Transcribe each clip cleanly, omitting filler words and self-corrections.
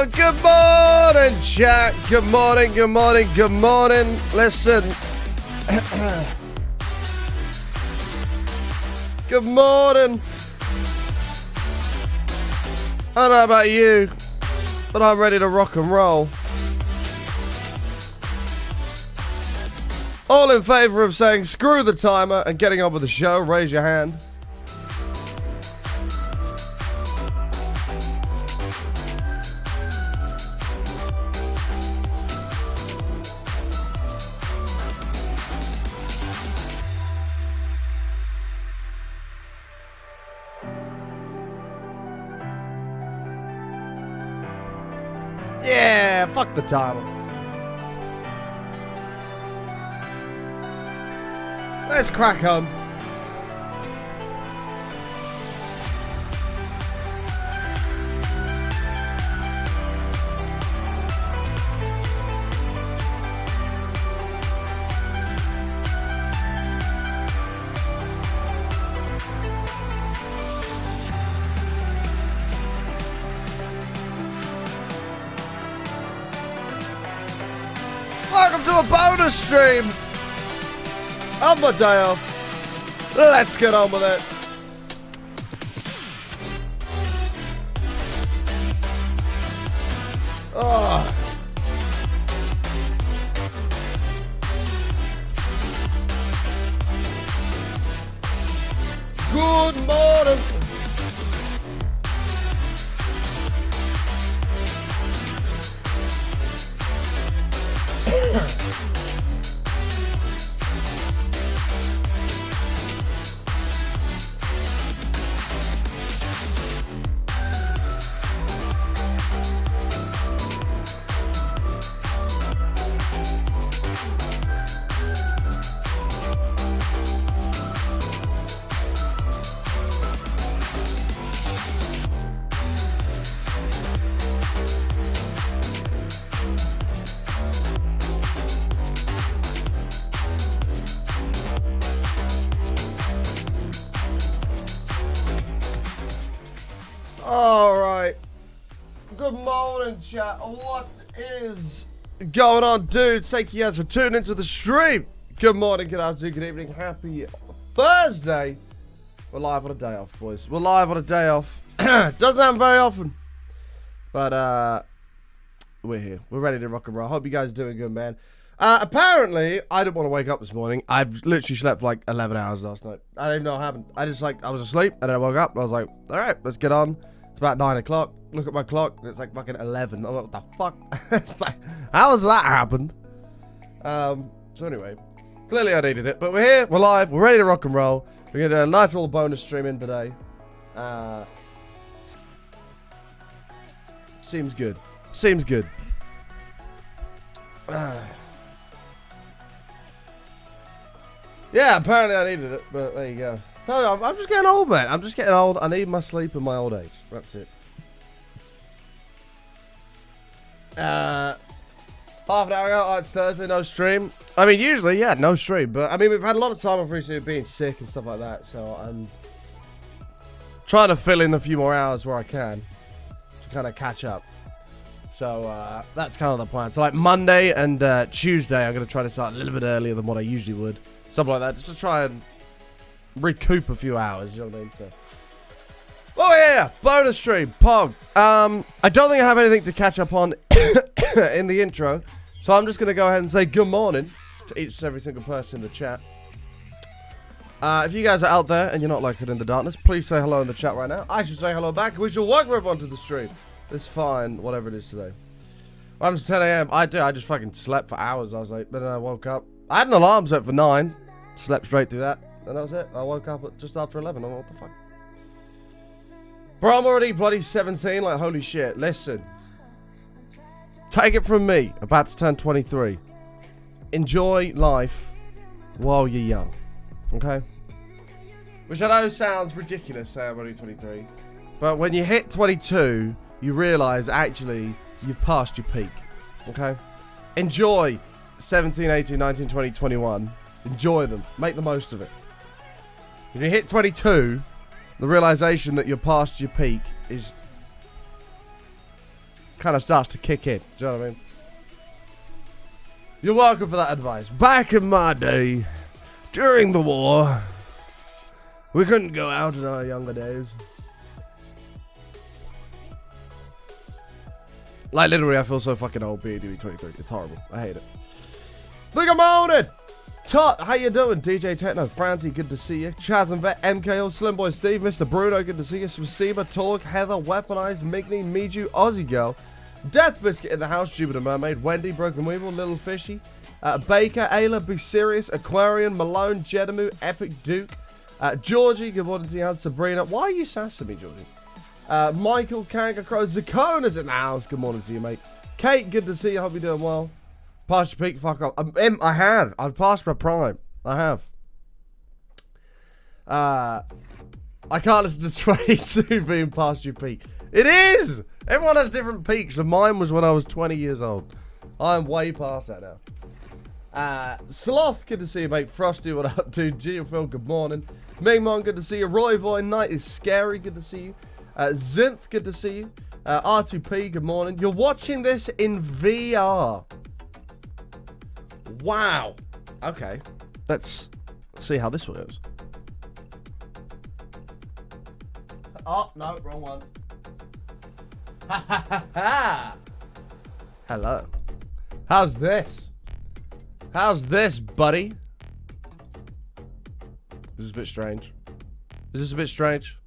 Oh, good morning, chat. Good morning, good morning, good morning. Listen. Good morning. I don't know about you, but I'm ready to rock and roll. All in favor of saying screw the timer and getting on with the show, raise your hand. Yeah, fuck the timer. Let's crack on. Welcome to a bonus stream on my day off. Let's get on with it. Oh. Good morning. Alright. Good morning, chat. What is going on, dudes? Thank you guys for tuning into the stream. Good morning, good afternoon, good evening. Happy Thursday. We're live on a day off, boys. We're live on a day off. Doesn't happen very often. But, we're here. We're ready to rock and roll. Hope you guys are doing good, man. Apparently, I didn't want to wake up this morning. I've literally slept for like 11 hours last night. I don't even know what happened. I was asleep, and then I woke up, and I was like, alright, let's get on. It's about 9 o'clock. Look at my clock, and it's like fucking 11. I'm like, what the fuck? How has that happened? So anyway, clearly I needed it. But we're here, we're live, we're ready to rock and roll. We're going to do a nice little bonus stream in today. Seems good. Seems good. Yeah, apparently I needed it, but there you go. No, I'm just getting old, man. I'm just getting old. I need my sleep in my old age. That's it. Half an hour ago, it's Thursday, no stream. I mean, usually, yeah, no stream. But, I mean, we've had a lot of time off recently being sick and stuff like that. So, I'm trying to fill in a few more hours where I can to kind of catch up. So, that's kind of the plan. So, like, Monday and Tuesday, I'm going to try to start a little bit earlier than what I usually would. Something like that, just to try and recoup a few hours, you know what I mean? So. Oh yeah, bonus stream, Pog. I don't think I have anything to catch up on in the intro, so I'm just going to go ahead and say good morning to each and every single person in the chat. If you guys are out there and you're not located in the darkness, please say hello in the chat right now. I should say hello back. We shall welcome everyone to the stream. It's fine, whatever it is today. Well, it's 10 a.m. I just fucking slept for hours. I was like, then I woke up. I had an alarm set for 9. Slept straight through that. And that was it. I woke up at just after 11. I'm like, what the fuck? Bro, I'm already bloody 17. Like, holy shit. Listen. Take it from me. About to turn 23. Enjoy life while you're young. Okay? Which I know sounds ridiculous, say I'm only 23. But when you hit 22, you realise, actually, you've passed your peak. Okay? Enjoy 17, 18, 19, 20, 21. Enjoy them. Make the most of it. If you hit 22, the realization that you're past your peak is kind of starts to kick in. Do you know what I mean? You're welcome for that advice. Back in my day, during the war, we couldn't go out in our younger days. Like, literally, I feel so fucking old being doing 23. It's horrible. I hate it. Good morning! Tot, how you doing? DJ Techno, Francie, good to see you. Chaz and Vet, MKO, Slimboy Steve, Mr. Bruno, good to see you. Spasiba, Torg, Heather, Weaponized, Migney, Miju, Aussie Girl, Death Biscuit in the house, Jupiter Mermaid, Wendy, Broken Weevil, Little Fishy, Baker, Ayla, Be Serious, Aquarian, Malone, Jedamu, Epic Duke, Georgie, good morning to you, Sabrina. Why are you sassing me, Georgie? Michael, Kangaroo Crow, Zakona's in the house. Good morning to you, mate. Kate, good to see you. Hope you're doing well. Past your peak, fuck off. I have. I've passed my prime. I have. I can't listen to 22 being past your peak. It is! Everyone has different peaks, and mine was when I was 20 years old. I'm way past that now. Sloth, good to see you, mate. Frosty, what up, dude? Geophil, good morning. Mingmon, good to see you. Roy Voy, Night is Scary, good to see you. Zinth, good to see you. R2P, good morning. You're watching this in VR. Wow. Okay. Let's see how this works. Oh, no, wrong one. Ha ha ha ha. Hello. How's this? How's this, buddy? Is this a bit strange? Is this a bit strange?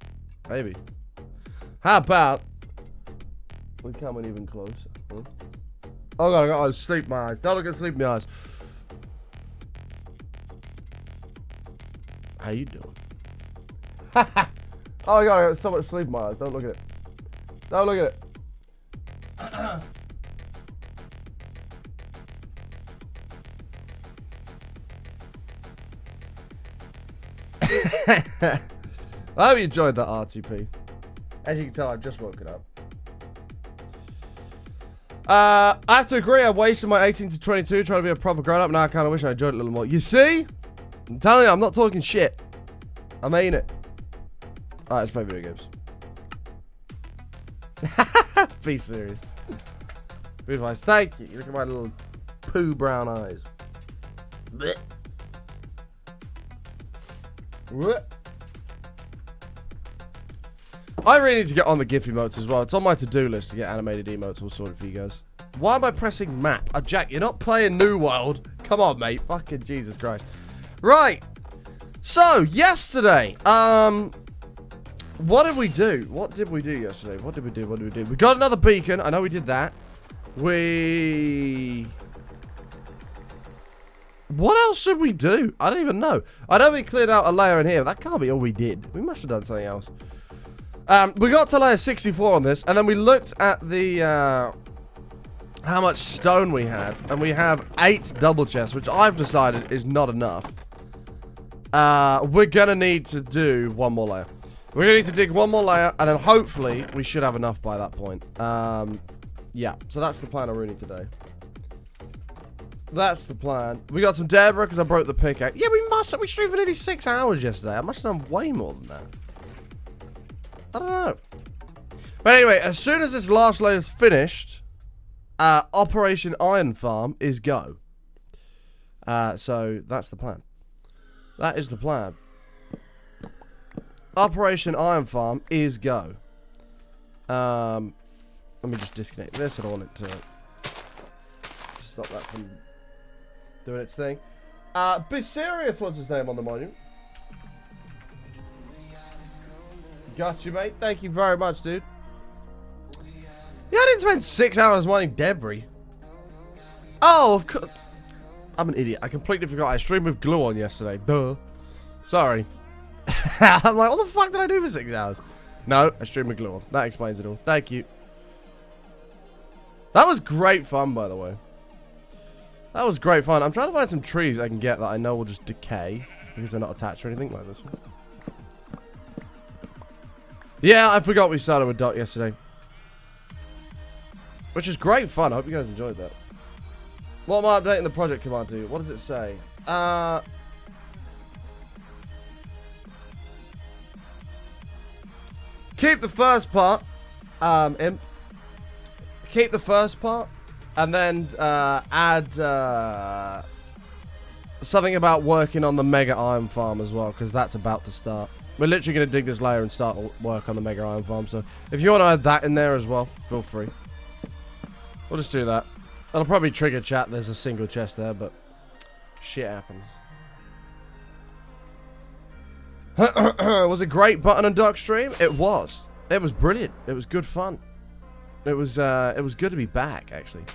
Maybe. How about we come in even closer? Huh? Oh god, I gotta sleep my eyes. Don't look at sleep my eyes. How you doing? Oh god, I got so much sleep in my eyes. Don't look at it. Don't look at it. I hope you enjoyed that RTP. As you can tell, I've just woken up. I have to agree, I wasted my 18 to 22 trying to be a proper grown-up. Now I kind of wish I enjoyed it a little more. You see? I'm telling you, I'm not talking shit. I mean it. Alright, let's play video games. Be serious. Be nice. Thank you. You look at my little poo brown eyes. Blech. What? I really need to get on the GIF emotes as well. It's on my to-do list to get animated emotes all sorted for you guys. Why am I pressing map? Jack, you're not playing New World. Come on, mate. Fucking Jesus Christ. Right. So, yesterday, what did we do? What did we do yesterday? What did we do? What did we do? We got another beacon. I know we did that. What else should we do? I don't even know. I know we cleared out a layer in here. That can't be all we did. We must have done something else. We got to layer 64 on this, and then we looked at the, how much stone we had, and we have 8 double chests, which I've decided is not enough. We're gonna need to do one more layer. We're gonna need to dig one more layer, and then hopefully we should have enough by that point. Yeah, so that's the plan of Rooney today. That's the plan. We got some Deborah because I broke the pickaxe. Yeah, we streamed for nearly 6 hours yesterday. I must have done way more than that. I don't know. But anyway, as soon as this last layer is finished, Operation Iron Farm is go. So that's the plan. That is the plan. Operation Iron Farm is go. Let me just disconnect this. I don't want it to stop that from doing its thing. Be Serious, what's his name on the monument? Got you, mate. Thank you very much, dude. Yeah, I didn't spend 6 hours mining debris. Oh, of course. I'm an idiot. I completely forgot. I streamed with glue on yesterday. Duh. Sorry. I'm like, what the fuck did I do for 6 hours? No, I streamed with glue on. That explains it all. Thank you. That was great fun, by the way. That was great fun. I'm trying to find some trees I can get that I know will just decay because they're not attached or anything like this one. Yeah, I forgot we started with Dot yesterday. Which is great fun. I hope you guys enjoyed that. What am I updating the project command to? What does it say? Keep the first part. keep the first part, and then add something about working on the Mega Iron Farm as well, because that's about to start. We're literally going to dig this layer and start work on the Mega Iron Farm, so if you want to add that in there as well, feel free. We'll just do that. That'll probably trigger chat. There's a single chest there, but shit happens. Was a great Button and Duck stream. It was. It was brilliant. It was good fun. It was good to be back, actually.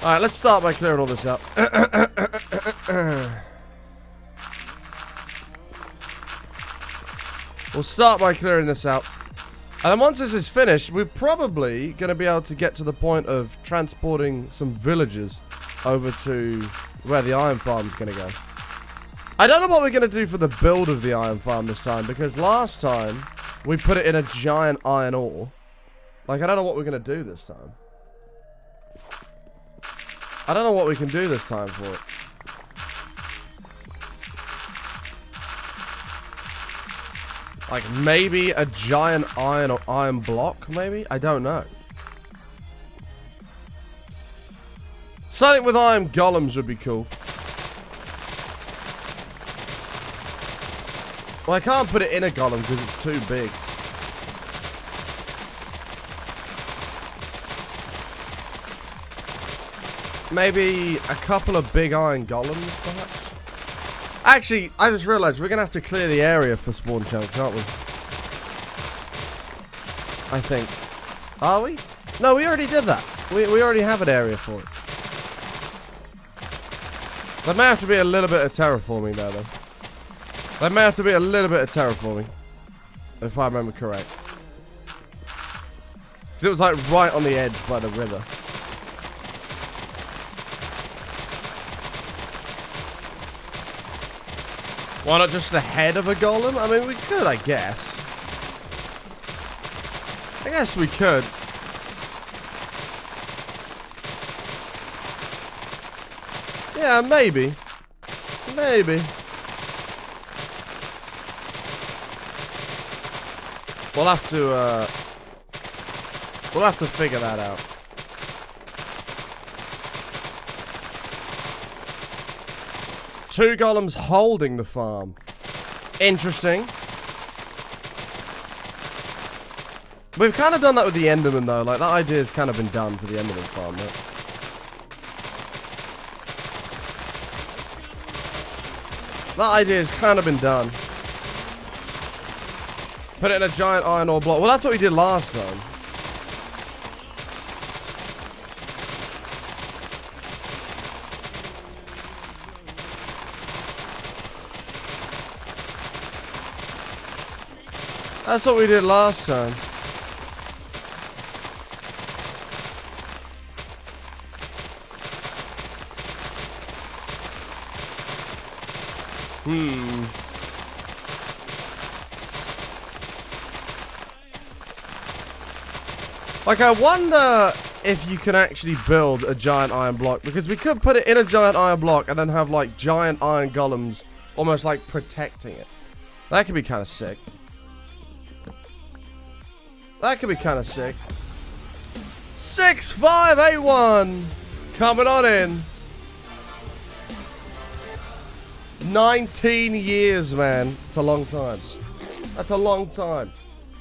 All right, let's start by clearing all this up. We'll start by clearing this out. And then once this is finished, we're probably going to be able to get to the point of transporting some villagers over to where the iron farm is going to go. I don't know what we're going to do for the build of the iron farm this time, because last time we put it in a giant iron ore. Like, I don't know what we're going to do this time. I don't know what we can do this time for it. Like, maybe a giant iron block, maybe? I don't know. Something with iron golems would be cool. Well, I can't put it in a golem because it's too big. Maybe a couple of big iron golems, perhaps? Actually, I just realized we're going to have to clear the area for spawn chunks, aren't we? I think. Are we? No, we already did that. We already have an area for it. There may have to be a little bit of terraforming there, though. There may have to be a little bit of terraforming. If I remember correct. Because it was like right on the edge by the river. Why not just the head of a golem? I mean, we could, I guess. I guess we could. Yeah, maybe. Maybe. We'll have to figure that out. Two golems holding the farm. Interesting. We've kind of done that with the Enderman, though. Like, that idea has kind of been done for the Enderman farm, right? That idea has kind of been done. Put it in a giant iron ore block. Well, that's what we did last time. That's what we did last time. Like, I wonder if you can actually build a giant iron block, because we could put it in a giant iron block and then have, like, giant iron golems almost, like, protecting it. That could be kind of sick. That could be kind of sick. 6581 coming on in. 19 years, man. It's a long time. That's a long time.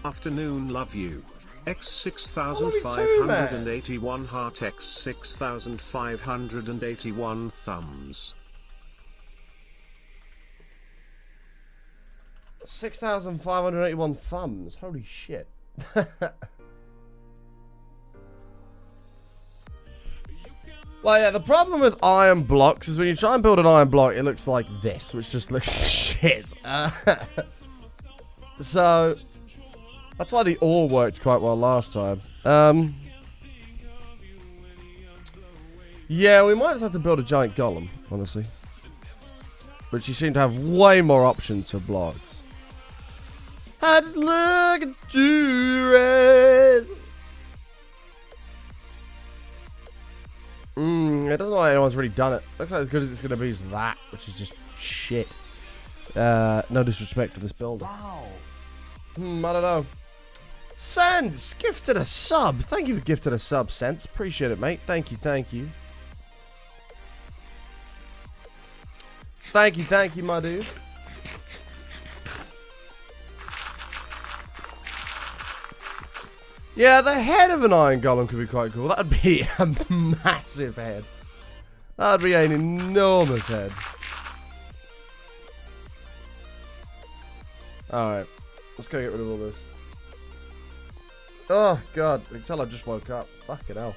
Afternoon, love you. X6581 heart, X6581 thumbs. 6,581 thumbs. Holy shit. Well, yeah, the problem with iron blocks is when you try and build an iron block, it looks like this, which just looks shit. So, that's why the ore worked quite well last time. Yeah, we might just have to build a giant golem, honestly. But you seem to have way more options for blocks. I just look at you, red. It doesn't look like anyone's really done it. Looks like as good as it's going to be is that, which is just shit. No disrespect to this builder. Wow. I don't know. Sense, gifted a sub. Thank you for gifting a sub, Sense. Appreciate it, mate. Thank you, thank you. Thank you, my dude. Yeah, the head of an iron golem could be quite cool. That'd be a massive head. That'd be an enormous head. Alright, let's go get rid of all this. Oh, God. I can tell I just woke up. Fucking hell.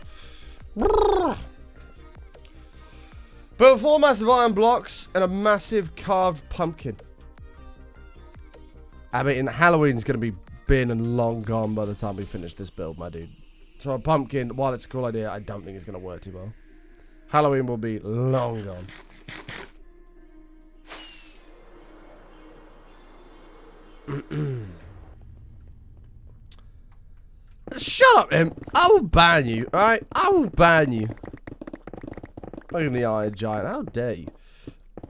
Built 4 massive iron blocks and a massive carved pumpkin. I mean, Halloween's going to be been and long gone by the time we finish this build, my dude. So a pumpkin, while it's a cool idea, I don't think it's going to work too well. Halloween will be long gone. Shut up, imp. I will ban you, alright? I will ban you. Look at the Iron Giant. How dare you?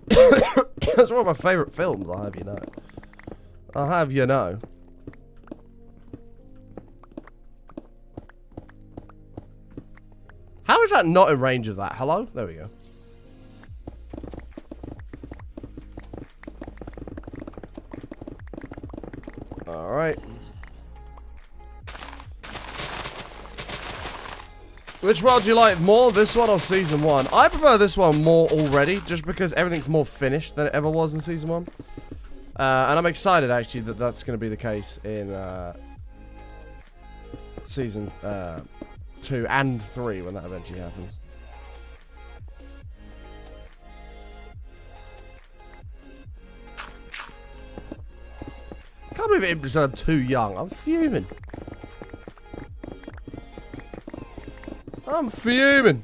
That's one of my favourite films, I'll have you know. I'll have you know. How is that not in range of that? Hello? There we go. Alright. Which world do you like more, this one or Season 1? I prefer this one more already, just because everything's more finished than it ever was in Season 1. And I'm excited, actually, that that's going to be the case in Season 2 and 3 when that eventually happens. I can't believe it said I'm too young. I'm fuming. I'm fuming.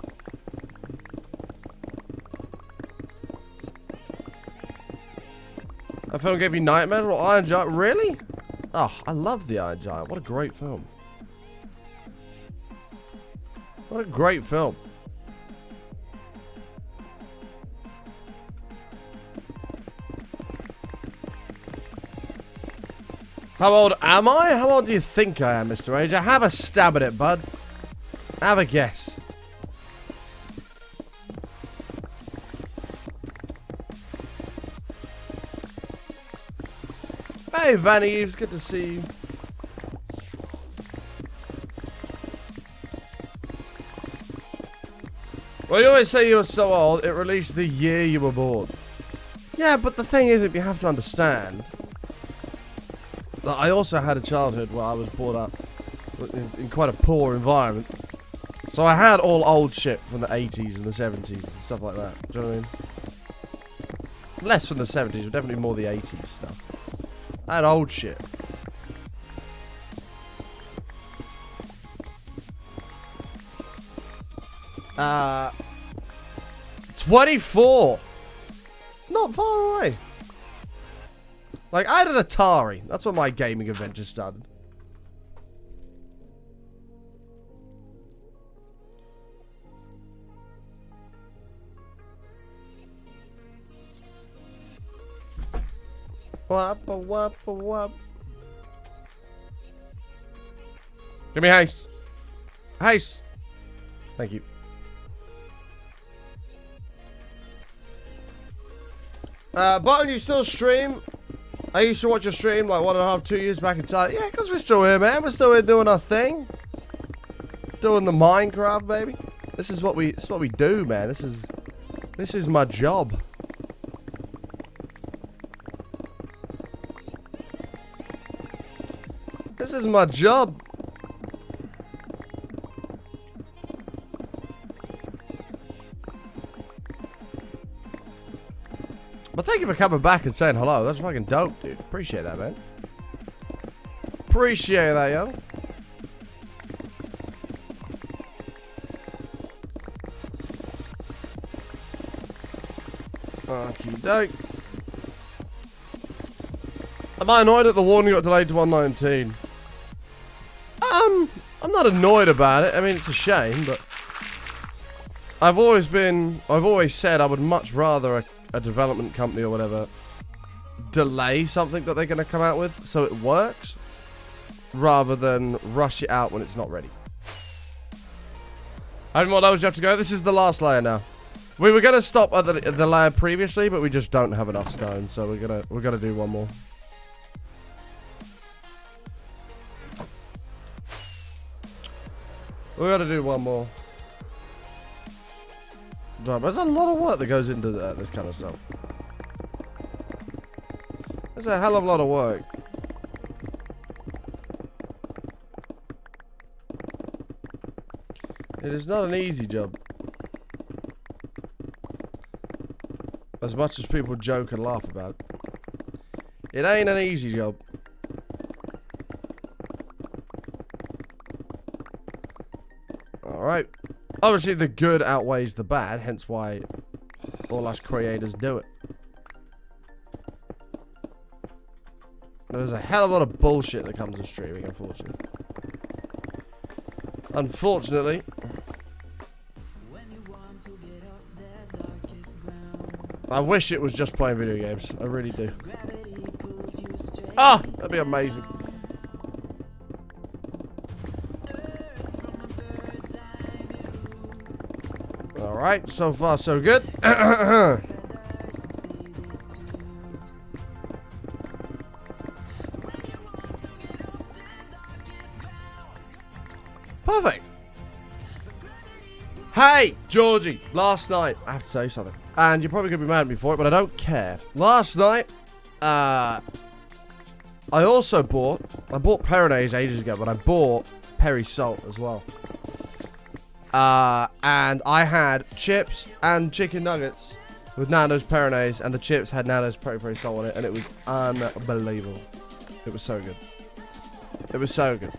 That film gave you nightmares? Well, Iron Giant, really? Oh, I love the Iron Giant. What a great film. What a great film. How old am I? How old do you think I am, Mr. Ager? Have a stab at it, bud. Have a guess. Hey, Vanny Eves. Good to see you. Well, you always say you were so old, it released the year you were born. Yeah, but the thing is, if you have to understand that I also had a childhood where I was brought up in quite a poor environment. So I had all old shit from the 80s and the 70s and stuff like that. Do you know what I mean? Less from the 70s, but definitely more the 80s stuff. I had old shit. 24. Not far away. Like, I had an Atari. That's when my gaming adventure started. Wap, wap, wap. Give me haste. Haste. Thank you. Button, you still stream? I used to watch your stream like 1.5, 2 years back in time. Yeah, because we're still here, man. We're still here doing our thing. Doing the Minecraft, baby. This is what we do, man. This is my job. This is my job. But thank you for coming back and saying hello. That's fucking dope, dude. Appreciate that, man. Appreciate that, yo. Okie doke. Am I annoyed at the warning got delayed to 119? I'm not annoyed about it. I mean, it's a shame, but I've always said I would much rather a development company or whatever delay something that they're going to come out with so it works rather than rush it out when it's not ready. How many more levels do you have to go? This is the last layer now. We were gonna stop at the layer previously, but we just don't have enough stone, so we're gonna do one more. We gotta do one more. There's a lot of work that goes into this kind of stuff. There's a hell of a lot of work. It is not an easy job. As much as people joke and laugh about it. It ain't an easy job. Alright. Obviously the good outweighs the bad, hence why all us creators do it. There's a hell of a lot of bullshit that comes with streaming, unfortunately. Unfortunately. I wish it was just playing video games. I really do. Ah! That'd be amazing. Alright, so far so good. Perfect. Hey, Georgie, last night, I have to tell you something. And you're probably going to be mad at me for it, but I don't care. Last night, I bought Peronaise ages ago, but I bought Peri Salt as well. And I had chips and chicken nuggets with Nando's Peronaise, and the chips had Nando's Peri Salt on it, and it was unbelievable. It was so good. It was so good.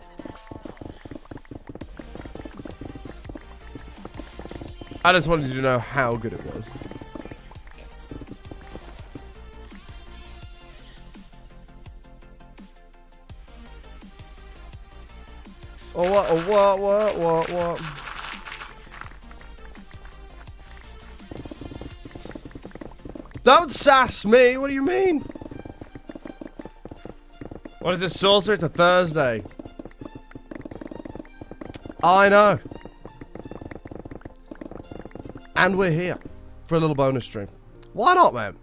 I just wanted you to know how good it was. Oh, what? Don't sass me, what do you mean? What is this, Saucer? It's a Thursday. I know. And we're here for a little bonus stream. Why not, man?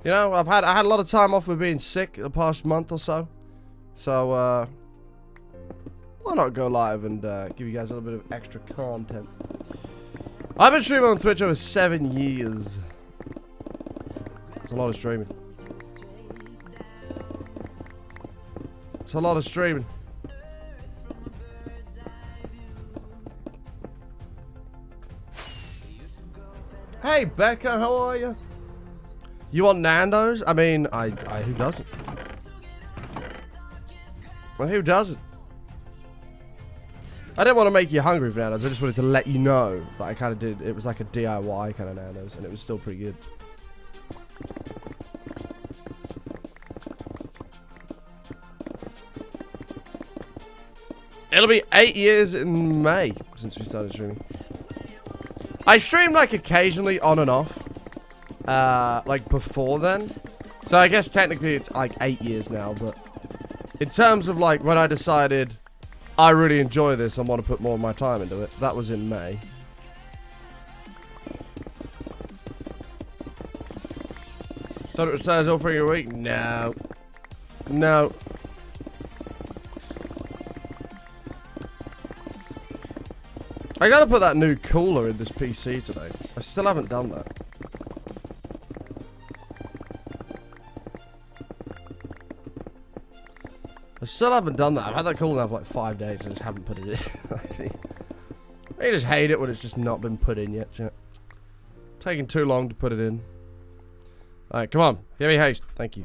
You know, I had a lot of time off with being sick the past month or so. So, why not go live and give you guys a little bit of extra content? I've been streaming on Twitch over 7 years. It's a lot of streaming. It's a lot of streaming. Hey, Becca, how are you? You want Nando's? I mean, who doesn't? Well, who doesn't? I didn't want to make you hungry for Nando's. I just wanted to let you know that I kind of did. It was like a DIY kind of Nando's, and it was still pretty good. It'll be 8 years in May since we started streaming. I stream like occasionally on and off, like before then. So I guess technically it's like 8 years now, but in terms of like when I decided I really enjoy this and want to put more of my time into it, that was in May. Thought it was size all for your week? No. No. I gotta put that new cooler in this PC today. I still haven't done that. I still haven't done that. I've had that cooler now for like 5 days. I just haven't put it in. I just hate it when it's just not been put in yet. Taking too long to put it in. Alright, come on. Give me haste. Thank you.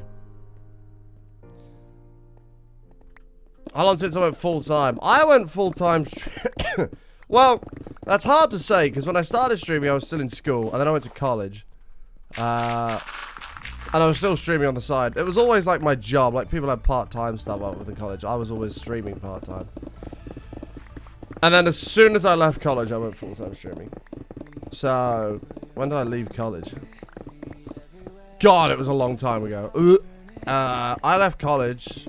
How long since I went full time? I went full time. Well, that's hard to say, because when I started streaming, I was still in school, and then I went to college. And I was still streaming on the side. It was always like my job. Like, people had part-time stuff up with in college. I was always streaming part-time. And then as soon as I left college, I went full-time streaming. So, when did I leave college? God, it was a long time ago. I left college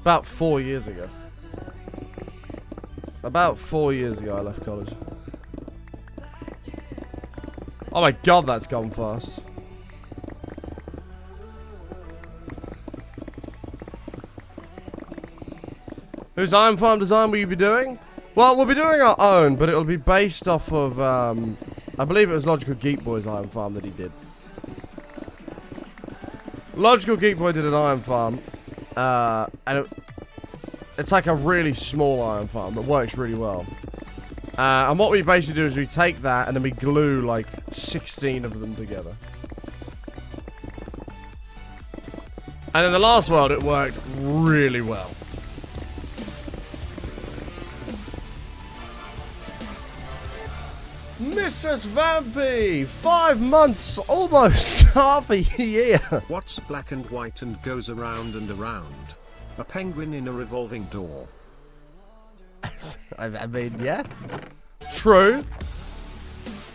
About 4 years ago. About 4 years ago I left college. Oh my god, that's gone fast. Whose iron farm design will you be doing? Well, we'll be doing our own, but it'll be based off of, I believe it was Logical Geek Boy's iron farm that he did. Logical Geek Boy did an iron farm, and it's like a really small iron farm that works really well. And what we basically do is we take that and then we glue like 16 of them together. And in the last world, it worked really well. Mistress Vampy! 5 months, almost half a year. What's black and white and goes around and around? A penguin in a revolving door. I mean, yeah. True.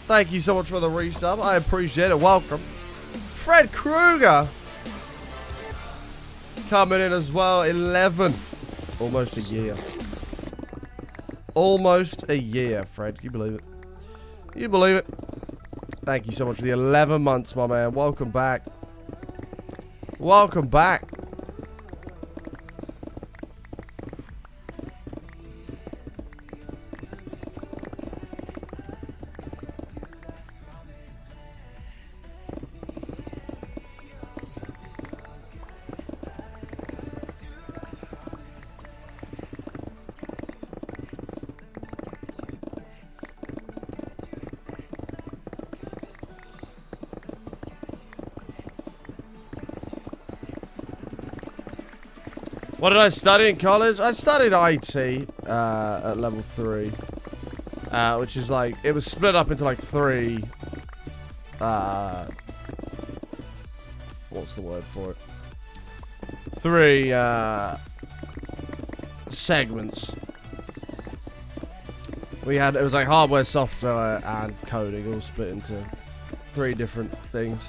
Thank you so much for the resub. I appreciate it. Welcome. Fred Kruger. Coming in as well. 11. Almost a year. Almost a year, Fred. Can you believe it? You believe it? Thank you so much for the 11 months, my man. Welcome back. Welcome back. What did I study in college? I studied IT at level 3. Which is like, it was split up into like 3. What's the word for it? 3 segments. We had, it was like hardware, software, and coding all split into 3 different things.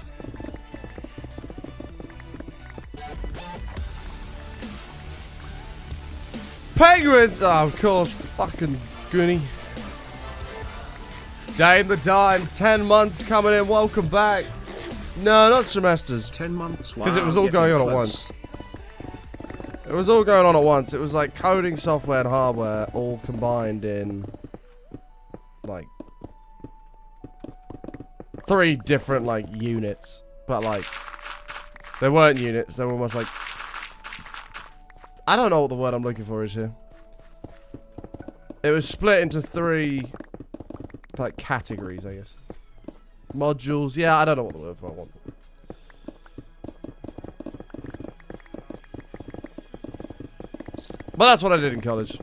Penguins! Oh, of course. Fucking Goonie. Dame the Dime. 10 months coming in. Welcome back. No, not semesters. 10 months. Because it was all going on at once. It was all going on at once. It was like coding, software, and hardware all combined in like 3 different like units. But like, they weren't units. They were almost like, I don't know what the word I'm looking for is here. It was split into 3, like, categories, I guess. Modules. Yeah, I don't know what the word for I want. But that's what I did in college.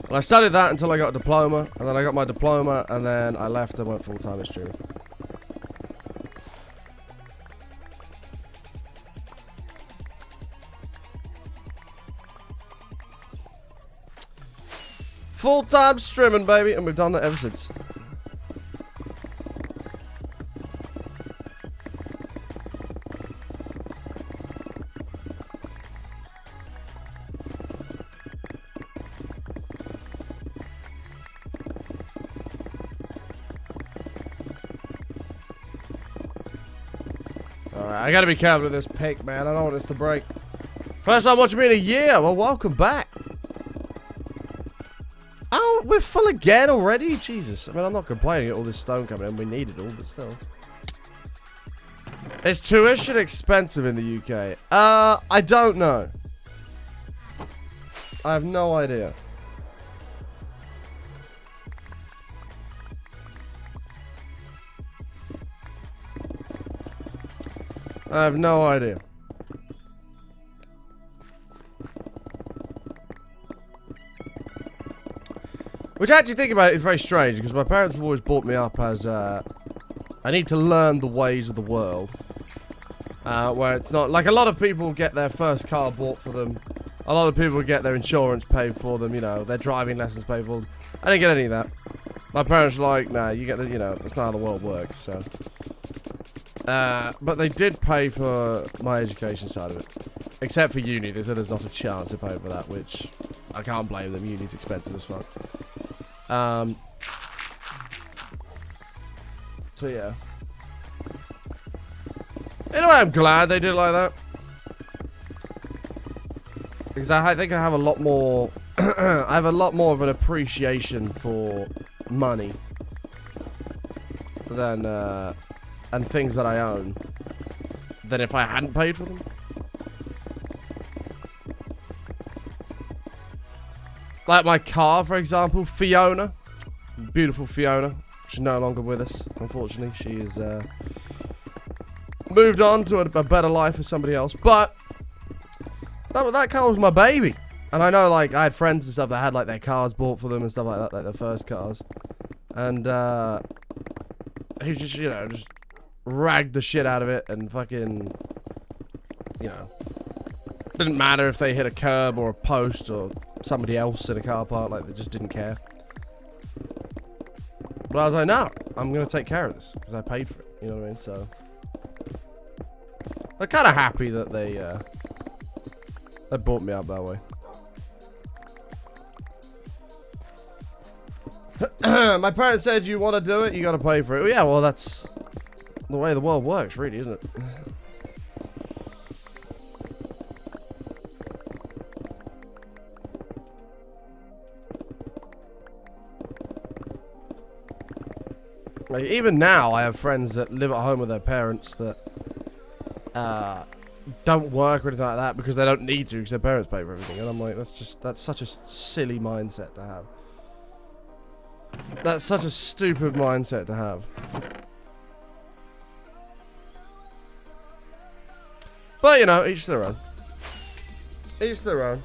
And I studied that until I got a diploma. And then I got my diploma. And then I left and went full-time as streaming. Full-time streaming, baby, and we've done that ever since. Alright, I gotta be careful with this pick, man. I don't want this to break. First time watching me in a year. Well, welcome back. Oh, we're full again already? Jesus. I mean, I'm not complaining at all this stone coming in. We need it all, but still. Is tuition expensive in the UK? I don't know. I have no idea. I have no idea. Which, actually, think about it, is very strange, because my parents have always brought me up as, I need to learn the ways of the world. Where it's not, like, a lot of people get their first car bought for them. A lot of people get their insurance paid for them, you know, their driving lessons paid for them. I didn't get any of that. My parents were like, nah, you get the, you know, that's not how the world works, so. But they did pay for my education side of it. Except for uni, they said there's not a chance to pay for that, which I can't blame them. Uni's expensive as fuck. So yeah. Anyway, I'm glad they did it like that. Because I think I have a lot more... I have a lot more of an appreciation for money than and things that I own than if I hadn't paid for them. Like my car, for example, Fiona. Beautiful Fiona. She's no longer with us, unfortunately. She is moved on to a better life with somebody else. But that car was my baby. And I know, like, I had friends and stuff that had, like, their cars bought for them and stuff like that, like their first cars. And, he just, you know, just ragged the shit out of it and fucking, you know, didn't matter if they hit a curb or a post or somebody else in a car park, like, they just didn't care. But I was like, no, I'm going to take care of this because I paid for it, you know what I mean? So, I'm kind of happy that they brought me up that way. My parents said, you want to do it, you got to pay for it. Well, yeah, well, that's the way the world works, really, isn't it? Like, even now, I have friends that live at home with their parents that don't work or anything like that because they don't need to because their parents pay for everything. And I'm like, that's such a silly mindset to have. That's such a stupid mindset to have. But, you know, each their own. Each their own.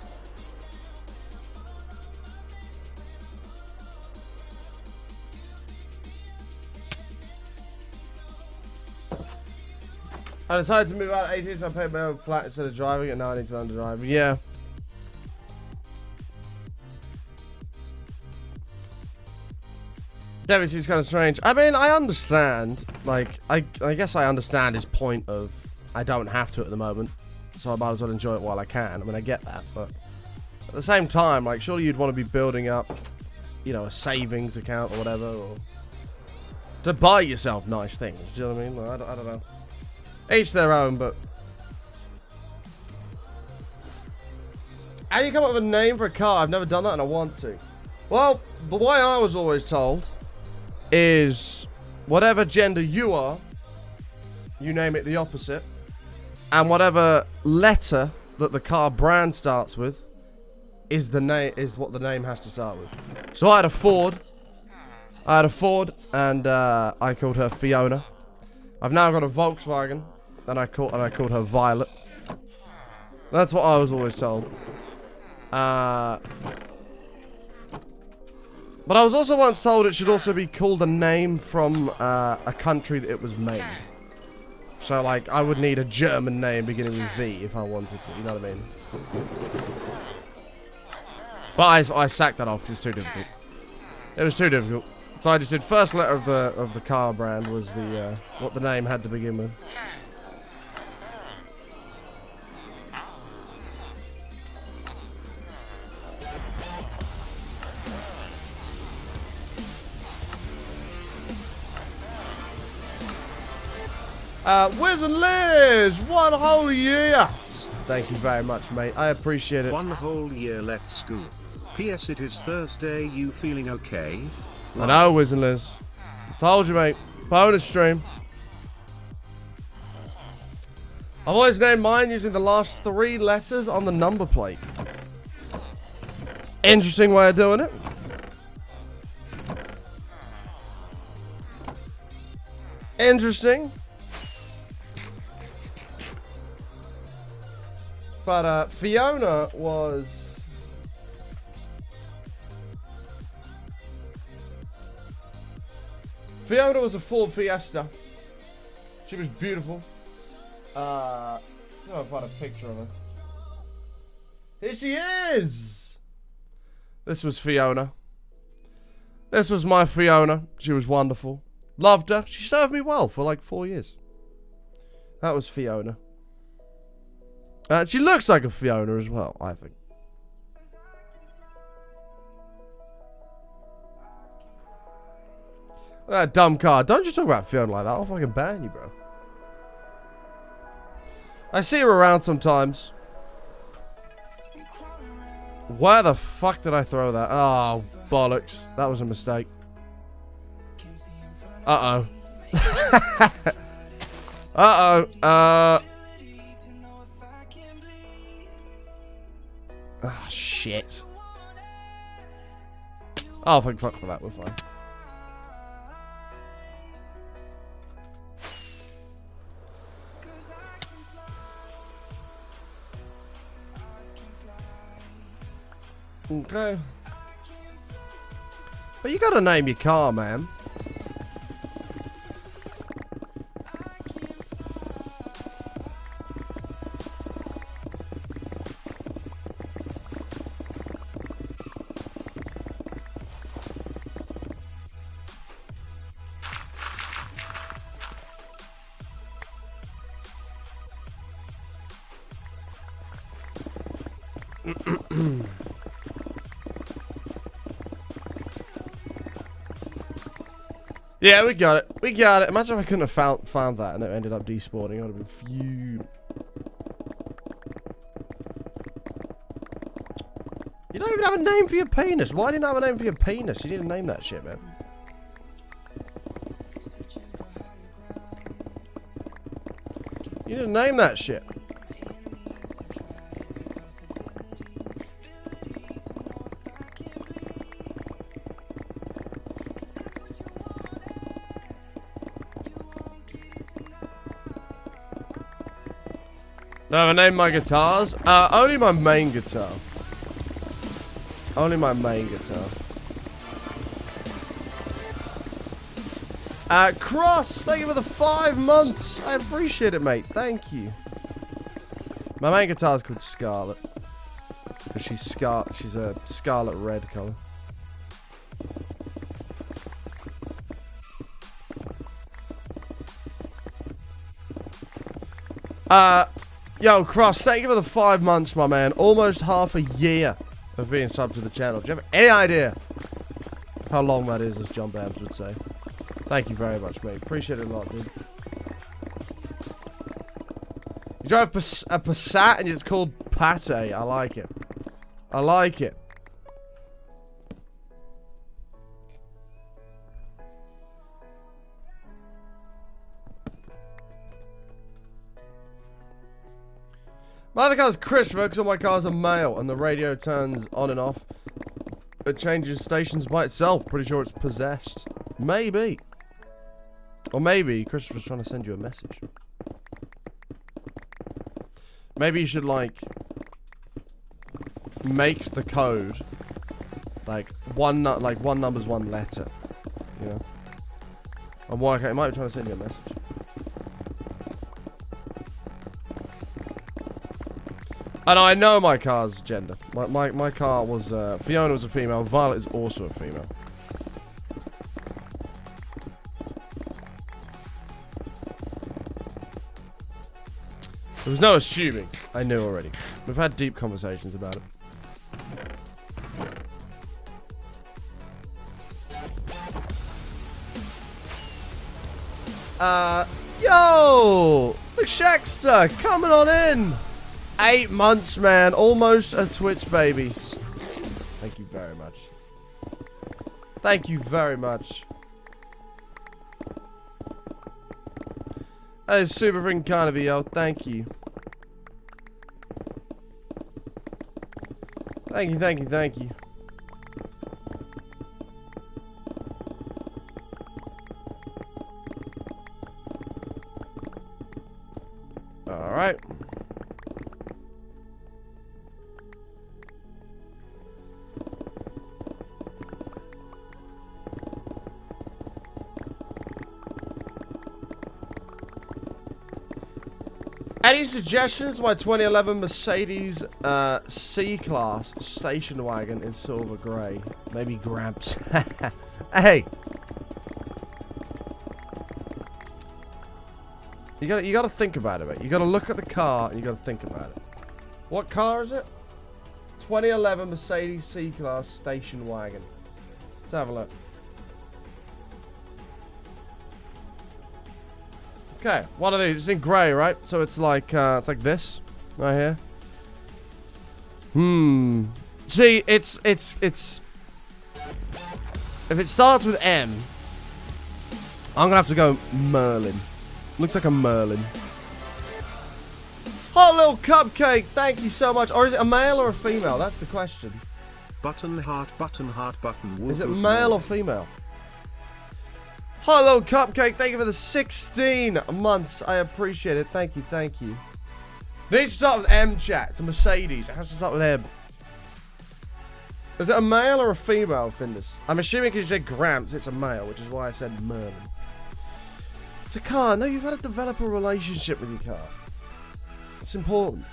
I decided to move out at 18, so I paid my own flat instead of driving it. Now I need to learn to drive. Yeah. Definitely seems kind of strange. I mean, I understand. Like, I guess I understand his point of I don't have to at the moment, so I might as well enjoy it while I can. I mean, I get that, but at the same time, like, surely you'd want to be building up, you know, a savings account or whatever, or to buy yourself nice things. Do you know what I mean? Like, I don't know. Each their own, but how do you come up with a name for a car? I've never done that and I want to. Well, the way I was always told is whatever gender you are, you name it the opposite, and whatever letter that the car brand starts with is the name, is what the name has to start with. So I had a Ford. And I called her Fiona. I've now got a Volkswagen, and I called her Violet. That's what I was always told. But I was also once told it should also be called a name from a country that it was made. So, like, I would need a German name beginning with V if I wanted to, you know what I mean? But I sacked that off because it's too difficult. It was too difficult. So I just did first letter of the car brand was the what the name had to begin with. Wizard Liz, 1 whole year. Thank you very much, mate. I appreciate it. 1 whole year, let's go. P.S. It is Thursday. You feeling okay? I know, Wizard Liz. Told you, mate. Bonus stream. I've always named mine using the last 3 letters on the number plate. Interesting way of doing it. Interesting. But Fiona was a Ford Fiesta. She was beautiful. I'll find a picture of her. Here she is. This was Fiona. This was my Fiona. She was wonderful. Loved her. She served me well for like 4 years. That was Fiona. She looks like a Fiona as well, I think. That dumb car. Don't you talk about Fiona like that. I'll fucking ban you, bro. I see her around sometimes. Where the fuck did I throw that? Oh, bollocks. That was a mistake. Uh-oh. Uh-oh. Oh, shit. Oh, thank fuck for that. We're fine. Okay. But you gotta name your car, man. Yeah, we got it. We got it. Imagine if I couldn't have found that and it ended up despawning. I would have been fuming. You don't even have a name for your penis. Why do you not have a name for your penis? You need to name that shit, man. You need to name that shit. No, I named my guitars. Only my main guitar. Only my main guitar. Cross, thank you for the 5 months. I appreciate it, mate. Thank you. My main guitar is called Scarlet. But she's a scarlet red color. Yo, Cross, thank you for the 5 months, my man. Almost half a year of being subbed to the channel. Do you have any idea how long that is, as John Babs would say? Thank you very much, mate. Appreciate it a lot, dude. You drive a Passat and it's called Pate. I like it. I like it. My other car's Christopher, because all my cars are male, and the radio turns on and off. It changes stations by itself. Pretty sure it's possessed. Maybe. Or maybe Christopher's trying to send you a message. Maybe you should, like, make the code, like, one number's one letter, you know? And work out, it might be trying to send you a message. And I know my car's gender. My car was, Fiona was a female, Violet is also a female. There was no assuming. I knew already. We've had deep conversations about it. Yo! McShaxter, coming on in! 8 months, man. Almost a Twitch baby. Thank you very much. Thank you very much. That is super freaking kind of you, yo. Thank you. Thank you, thank you, thank you. Alright. Any suggestions? My 2011 Mercedes C-Class station wagon in silver grey. Maybe Gramps. Hey! You gotta think about it, mate. You gotta look at the car and you gotta think about it. What car is it? 2011 Mercedes C-Class station wagon. Let's have a look. Okay, what are these? It's in grey, right? So it's like this right here. See, it's if it starts with M, I'm gonna have to go Merlin. Looks like a Merlin. Hot little cupcake, thank you so much. Or is it a male or a female? That's the question. Button heart button heart button. Is it male or female? Hot little cupcake, thank you for the 16 months. I appreciate it. Thank you, thank you. It needs to start with M, chat. It's a Mercedes. It has to start with M. Is it a male or a female, Findus? I'm assuming because you said Gramps, it's a male, which is why I said Merlin. It's a car. No, you've got to develop a relationship with your car. It's important.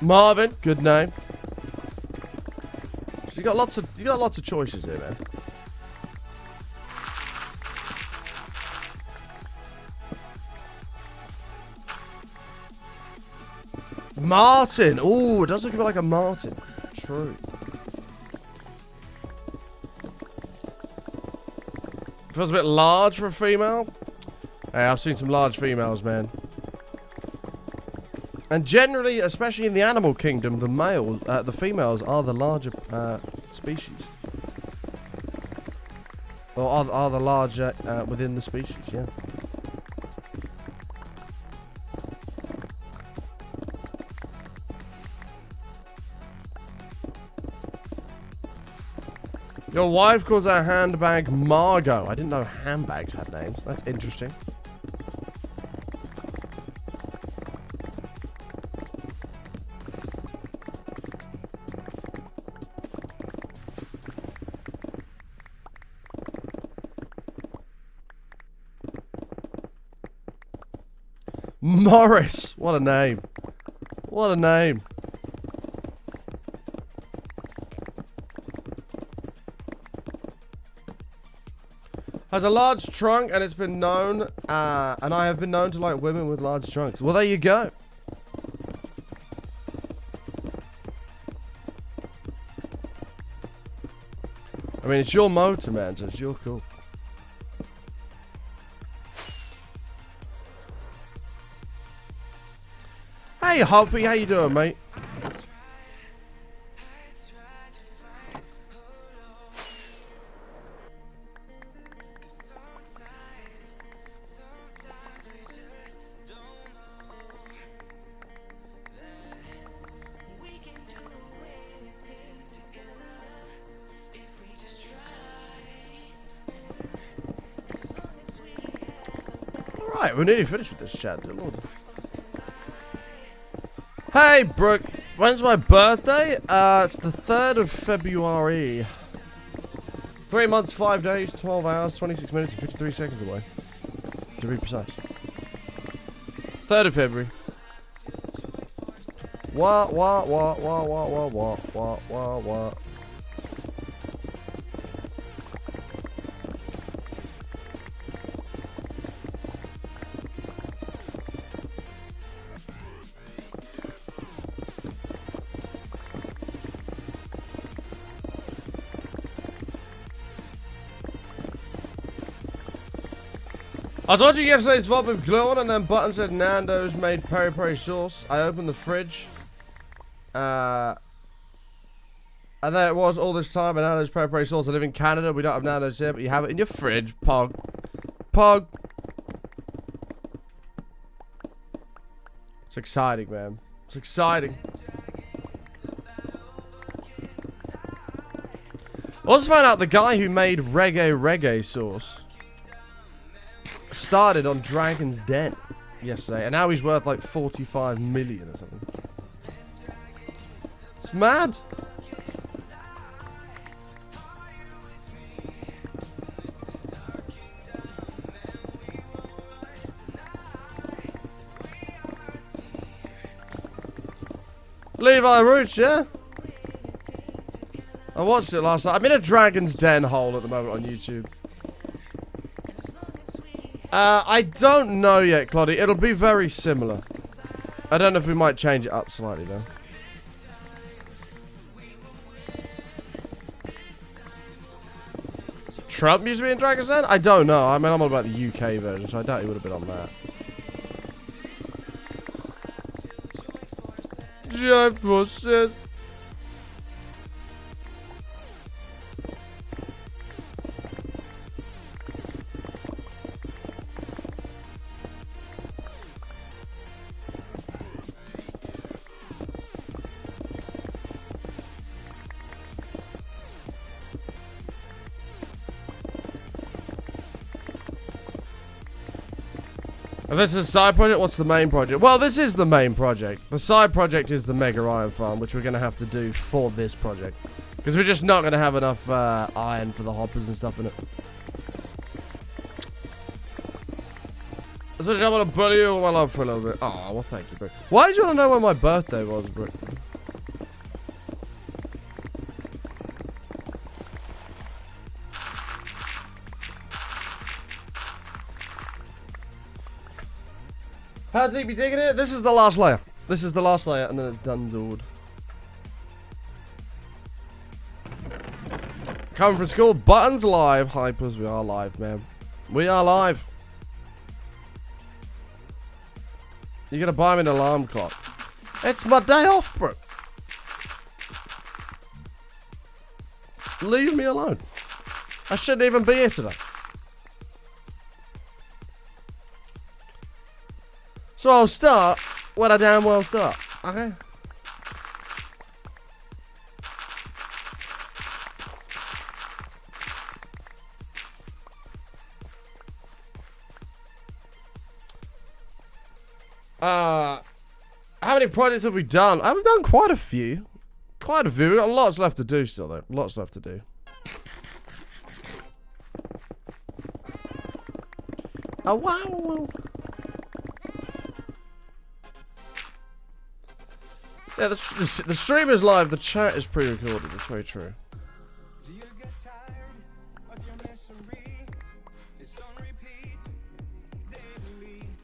Marvin, good name. So you got lots of choices here, man. Martin. Ooh, it does look a bit like a Martin. True. Feels a bit large for a female. Hey, I've seen some large females, man. And generally, especially in the animal kingdom, the females are the larger species. Or are the larger within the species, yeah. Your wife calls her handbag Margot. I didn't know handbags had names. That's interesting. Morris. What a name. What a name. Has a large trunk and it's been known, and I have been known to like women with large trunks. Well, there you go. I mean, it's your motor, man, so it's your call. Hey, Hoppy, how you doing, mate? Alright, we're nearly finished with this chat, dear Lord. Hey, Brooke. When's my birthday? It's the 3rd of February. 3 months, 5 days, 12 hours, 26 minutes, and 53 seconds away. To be precise. 3rd of February. What? I was watching yesterday's VOD with glue on, and then Button said Nando's made peri peri sauce. I opened the fridge. And there it was all this time, and Nando's peri peri sauce. I live in Canada. We don't have Nando's here, but you have it in your fridge. Pog. Pog. It's exciting, man. It's exciting. I also found out the guy who made reggae sauce started on Dragon's Den yesterday, and now he's worth like 45 million or something. It's mad. Levi Roots, yeah? I watched it last night. I'm in a Dragon's Den hole at the moment on YouTube. I don't know yet, Claudia. It'll be very similar. I don't know if we might change it up slightly, though. Trump used to be in Dragon's Den? I don't know. I mean, I'm all about the UK version, so I doubt he would have been on that. Giant forces. If this is a side project, what's the main project? Well, this is the main project. The side project is the Mega Iron Farm, which we're going to have to do for this project. Because we're just not going to have enough iron for the hoppers and stuff in it. So I want to bully you my love for a little bit. Oh, well, thank you, bro. Why did you want to know when my birthday was, bro? How deep you digging it? This is the last layer. This is the last layer, and then it's done, dude. Coming from school, Buttons live. Hypers, we are live, man. We are live. You're gonna buy me an alarm clock. It's my day off, bro. Leave me alone. I shouldn't even be here today. So I'll start when I damn well start. Okay? How many projects have we done? I've done quite a few. Quite a few. We've got lots left to do still, though. Lots left to do. Oh, wow. Yeah, the stream is live. The chat is pre-recorded. It's very true.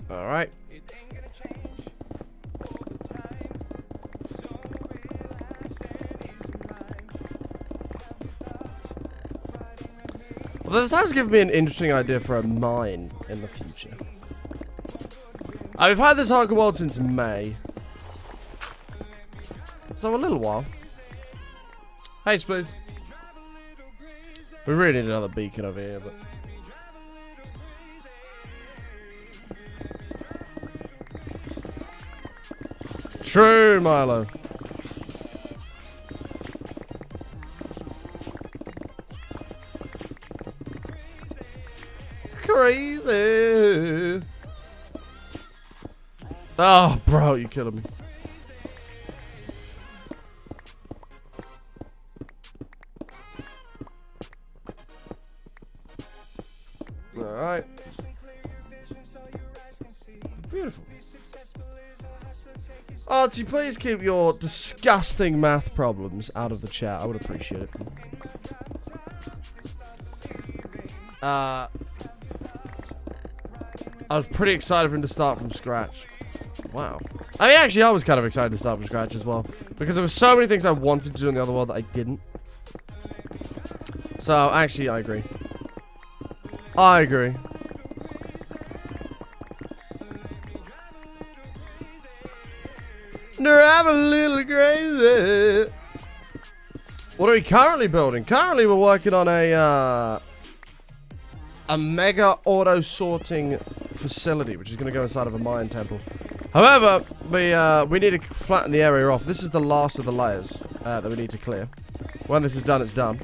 All right. Well, this has given me an interesting idea for a mine in the future. We've had this hardcore world since May. So a little while. Hey, please. We really need another beacon over here, but... True, Milo. Crazy. Oh, bro, you're killing me. Alright. Beautiful. Archie, please keep your disgusting math problems out of the chat. I would appreciate it. I was pretty excited for him to start from scratch. Wow. I mean, actually, I was kind of excited to start from scratch as well. Because there were so many things I wanted to do in the other world that I didn't. So, actually, I agree. I agree. Drive a little crazy. What are we currently building? Currently, we're working on a mega auto sorting facility, which is going to go inside of a mine temple. However, we need to flatten the area off. This is the last of the layers that we need to clear. When this is done, it's done.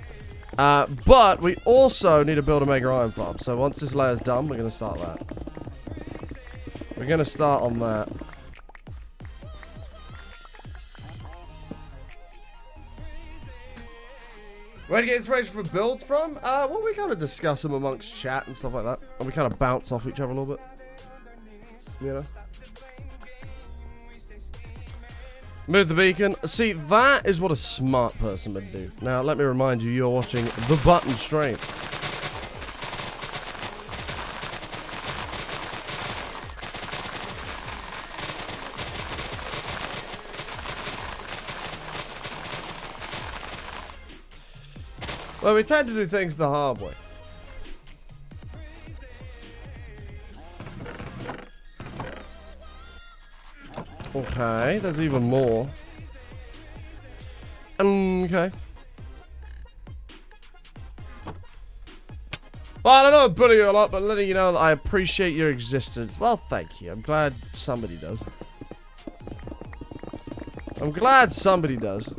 But we also need to build a mega iron farm. So once this layer's done, we're going to start that. We're going to start on that. Where to get inspiration for builds from? Well, we kind of discuss them amongst chat and stuff like that. And we kind of bounce off each other a little bit. You know? Move the beacon. See, that is what a smart person would do. Now, let me remind you, you're watching The Button Stream. Well, we tend to do things the hard way. Okay, there's even more. Okay. Well, I don't know I'm putting you a lot, but letting you know that I appreciate your existence. Well, thank you. I'm glad somebody does. I'm glad somebody does.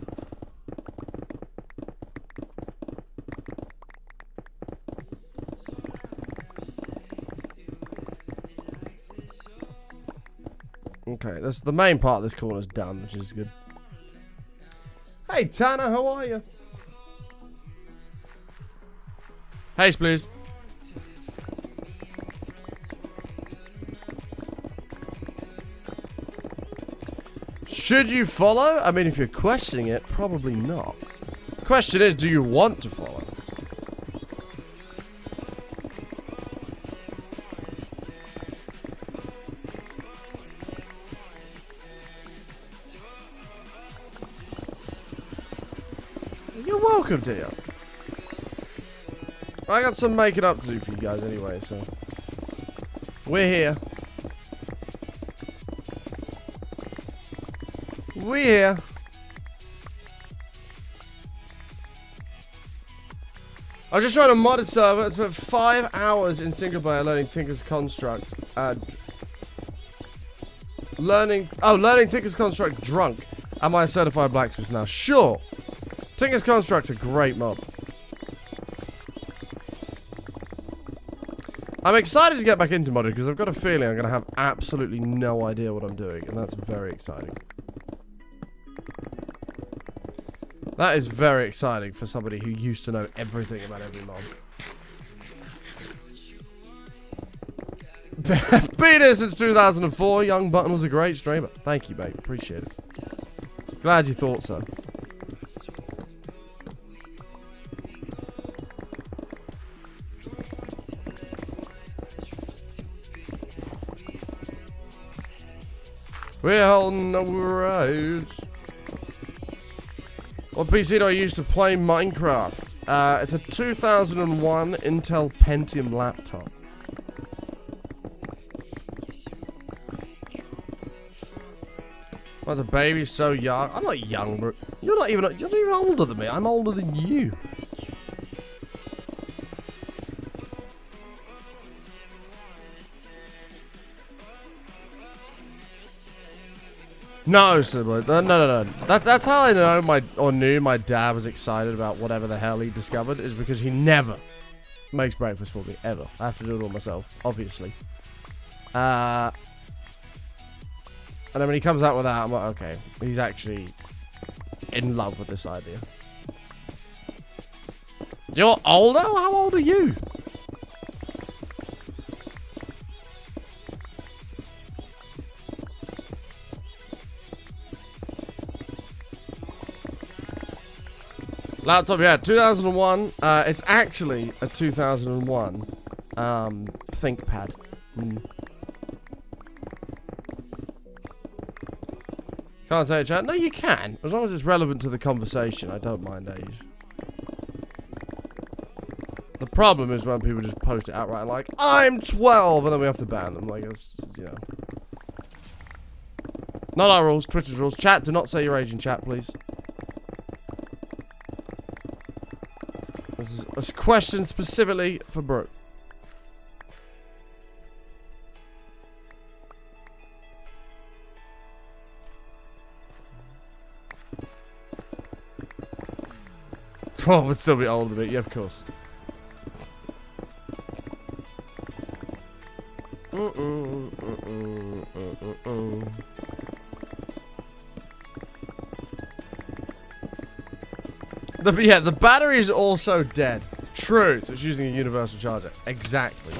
Okay, that's the main part of this corner's done, which is good. Hey, Tanner, how are you? Haste, please. Should you follow? I mean, if you're questioning it, probably not. The question is, do you want to follow? You're welcome to you. I got some making up to do for you guys anyway, so. We're here. We're here. I'm just trying to mod a server. It's spent 5 hours in single player learning Tinker's Construct. Learning Tinker's Construct drunk. Am I a certified blacksmith now? Sure. Tinker's Construct's a great mod. I'm excited to get back into modding because I've got a feeling I'm going to have absolutely no idea what I'm doing, and that's very exciting. That is very exciting for somebody who used to know everything about every mod. Been here since 2004. Young Button was a great streamer. Thank you, mate. Appreciate it. Glad you thought so. We're on the road. What PC do I use to play Minecraft? It's a 2001 Intel Pentium laptop. Why's a baby so young? I'm not young, bro. You're not even older than me. I'm older than you. No, no. That's how I know knew my dad was excited about whatever the hell he discovered, is because he never makes breakfast for me, ever. I have to do it all myself, obviously. And then when he comes out with that, I'm like, okay, he's actually in love with this idea. You're older? How old are you? Laptop, yeah, 2001. It's actually a 2001 ThinkPad. Can't say it, chat. No, you can. As long as it's relevant to the conversation, I don't mind age. The problem is when people just post it outright like, I'm 12, and then we have to ban them. Like, it's, you know. Not our rules, Twitter's rules. Chat, do not say your age in chat, please. This is a question specifically for Brooke. Twelve would still be older than me, yeah, of course. The battery is also dead. True, so it's using a universal charger. Exactly.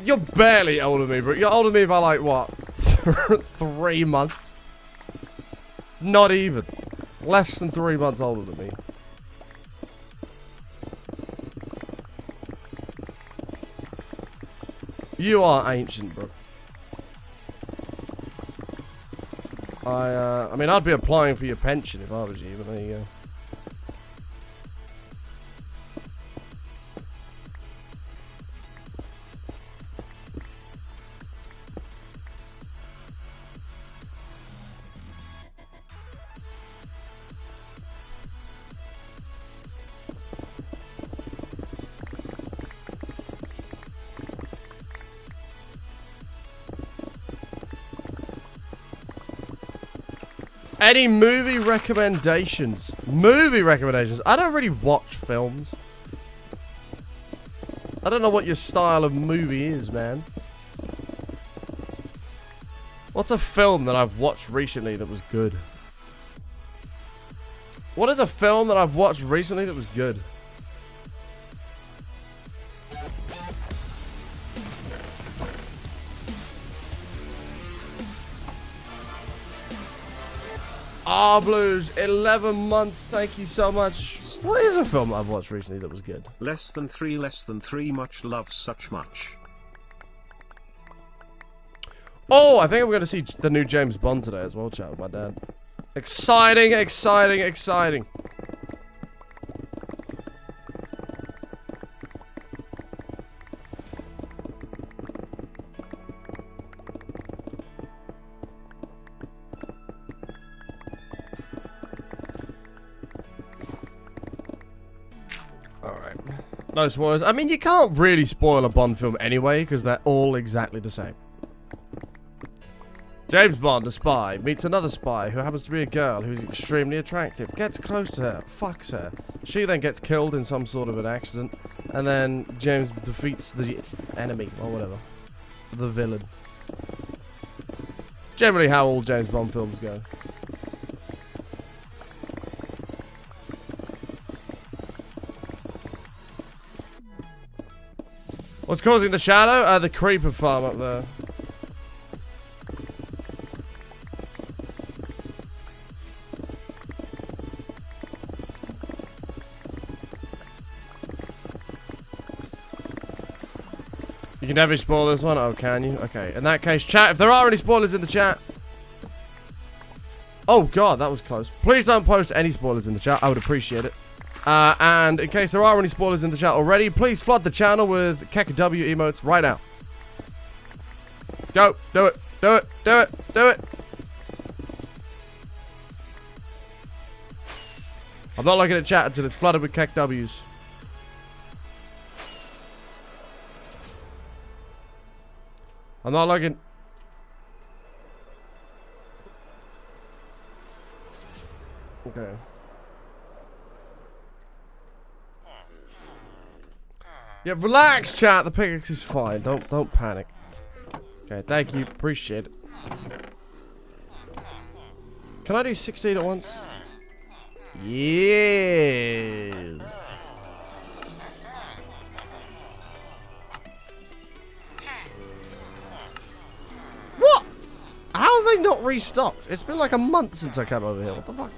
You're barely older than me, bro. You're older than me by like what? 3 months? Not even. Less than 3 months older than me. You are ancient, bro. I mean, I'd be applying for your pension if I was you, but there you go. Any movie recommendations? Movie recommendations? I don't really watch films. I don't know what your style of movie is, man. What's a film that I've watched recently that was good? What is a film that I've watched recently that was good? Blues, 11 months, thank you so much. What is a film that I've watched recently that was good? Less than three, much love, such much. Oh, I think I'm going to see the new James Bond today as well, chat with my dad. Exciting, exciting, exciting. No spoilers. I mean, you can't really spoil a Bond film anyway, because they're all exactly the same. James Bond, a spy, meets another spy who happens to be a girl who's extremely attractive, gets close to her, fucks her. She then gets killed in some sort of an accident, and then James defeats the enemy, or whatever. The villain. Generally how all James Bond films go. What's causing the shadow? The creeper farm up there. You can never spoil this one? Oh, can you? Okay. In that case, chat, if there are any spoilers in the chat. Oh, God, that was close. Please don't post any spoilers in the chat. I would appreciate it. And in case there are any spoilers in the chat already, please flood the channel with KEKW emotes right now. Go. Do it. Do it. Do it. Do it. I'm not looking at chat until it's flooded with KEKWs. I'm not looking. Okay. Yeah, relax, chat. The pickaxe is fine. Don't panic. Okay, thank you. Appreciate it. Can I do 16 at once? Yes. What? How have they not restocked? It's been like a month since I came over here. What the fuck?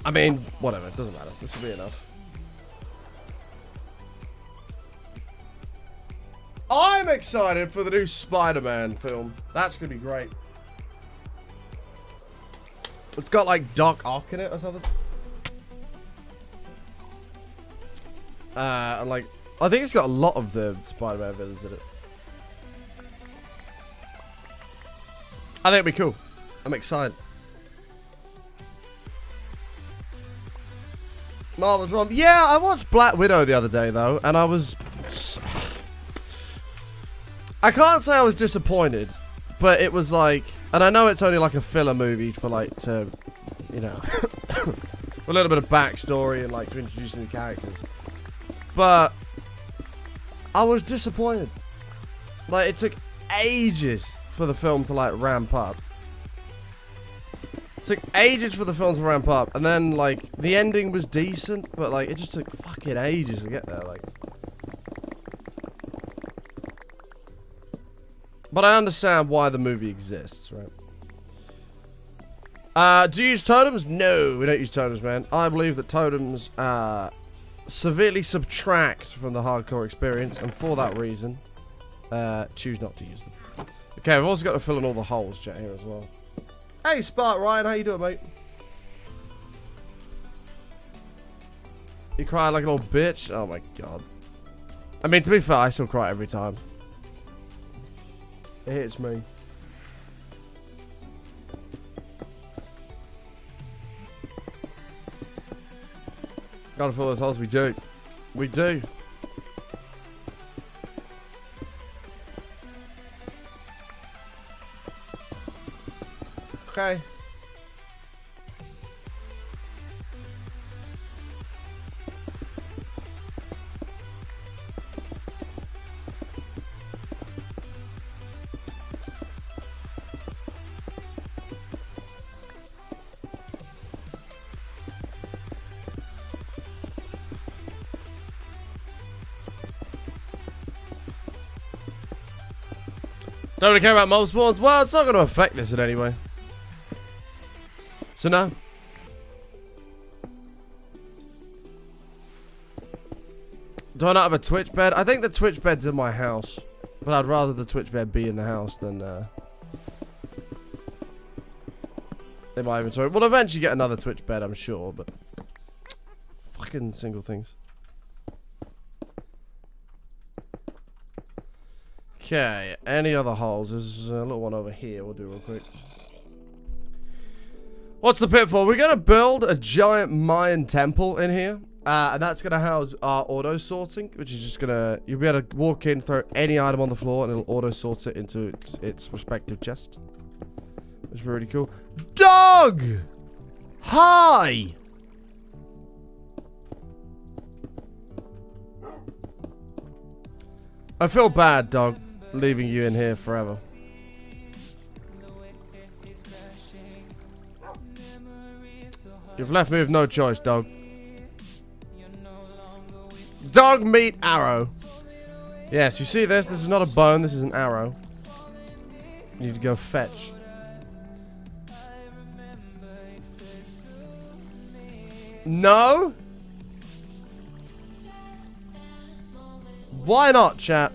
I mean, whatever, it doesn't matter. This will be enough. I'm excited for the new Spider-Man film. That's gonna be great. It's got like Doc Ock in it or something. And like, I think it's got a lot of the Spider-Man villains in it. I think it'll be cool. I'm excited. Marvel's wrong. Yeah, I watched Black Widow the other day though, and I was... I can't say I was disappointed, but it was like... And I know it's only like a filler movie for like to, you know, a little bit of backstory and like to introduce new characters. But I was disappointed. Like, it took ages for the film to like ramp up. Took ages for the film to ramp up, and then like the ending was decent, but like it just took fucking ages to get there. Like, but I understand why the movie exists, right? Do you use totems? No, we don't use totems, man. I believe that totems severely subtract from the hardcore experience, and for that reason, choose not to use them. Okay, I've also got to fill in all the holes, chat, here as well. Hey, Spark Ryan, how you doing, mate? You cry like an old bitch? Oh my god. I mean, to be fair, I still cry every time. It hits me. Gotta fill those holes, we do. We do. Okay. Don't really care about mob spawns. Well, it's not going to affect this in any way. So no. Do I not have a Twitch bed? I think the Twitch bed's in my house. But I'd rather the Twitch bed be in the house than in my inventory. We'll eventually get another Twitch bed, I'm sure, but fucking single things. Okay, any other holes? There's a little one over here. We'll do real quick. What's the pitfall? We're going to build a giant Mayan temple in here. And that's going to house our auto sorting, which is just going to... You'll be able to walk in, throw any item on the floor, and it'll auto sort it into its respective chest. Which is really cool. Dog! Hi! I feel bad, dog, leaving you in here forever. You've left me with no choice, dog. Dog meat arrow. Yes, you see this? This is not a bone, this is an arrow. You need to go fetch. No? Why not, chat?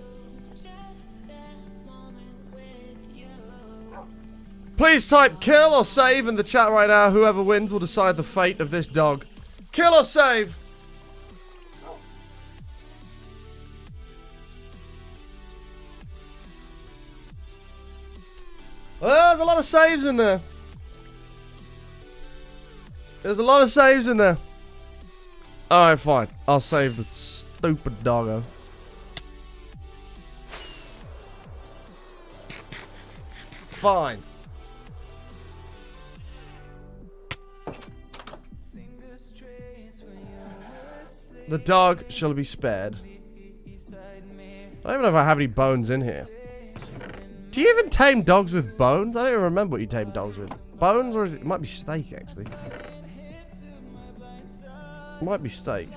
Please type kill or save in the chat right now. Whoever wins will decide the fate of this dog. Kill or save? Well, there's a lot of saves in there. There's a lot of saves in there. Alright, fine. I'll save the stupid doggo. Fine. The dog shall be spared. I don't even know if I have any bones in here. Do you even tame dogs with bones? I don't even remember what you tame dogs with. Bones, or is it might be steak, actually. It might be steak.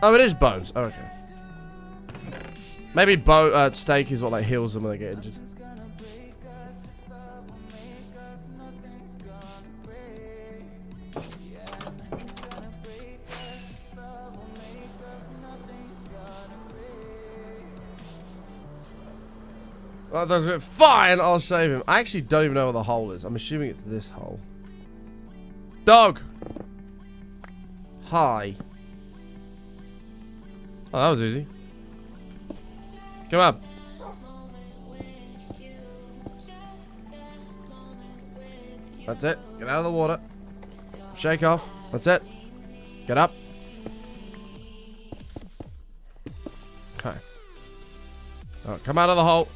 Oh, it is bones. Oh, okay. Maybe steak is what like heals them when they get injured. Well, that's it. Fine, I'll save him. I actually don't even know where the hole is. I'm assuming it's this hole. Dog! Hi. Oh, that was easy. Come on. That's it. Get out of the water. Shake off. That's it. Get up. Okay. Oh, come out of the hole.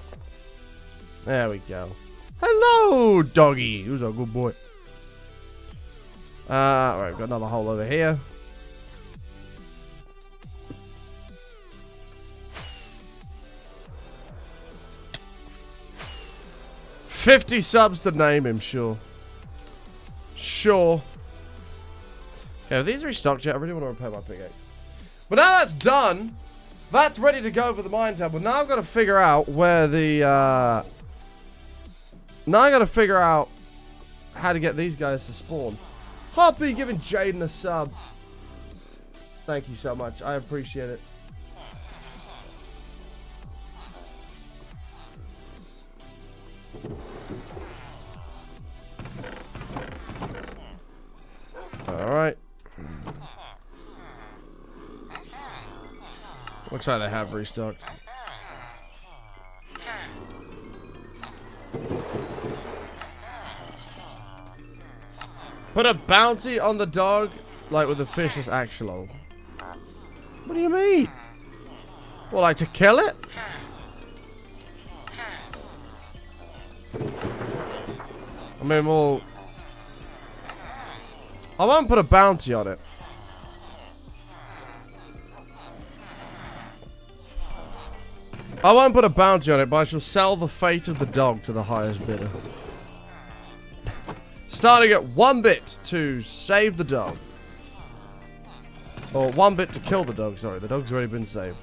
There we go. Hello, doggy. Who's a good boy? Alright, we've got another hole over here. 50 subs to name him, sure. Sure. Okay, are these restocked yet? I really want to repair my pickaxe. But now that's done, that's ready to go for the mine temple. Now I've got to figure out where the, now I got to figure out how to get these guys to spawn. Hoppy giving Jaden a sub. Thank you so much. I appreciate it. Alright. Looks like they have restocked. Put a bounty on the dog, like with the fish is actual. What do you mean? Well, like to kill it? I mean, well, I won't put a bounty on it. I won't put a bounty on it, but I shall sell the fate of the dog to the highest bidder. Starting at 1 bit to save the dog. Or 1 bit to kill the dog, sorry. The dog's already been saved.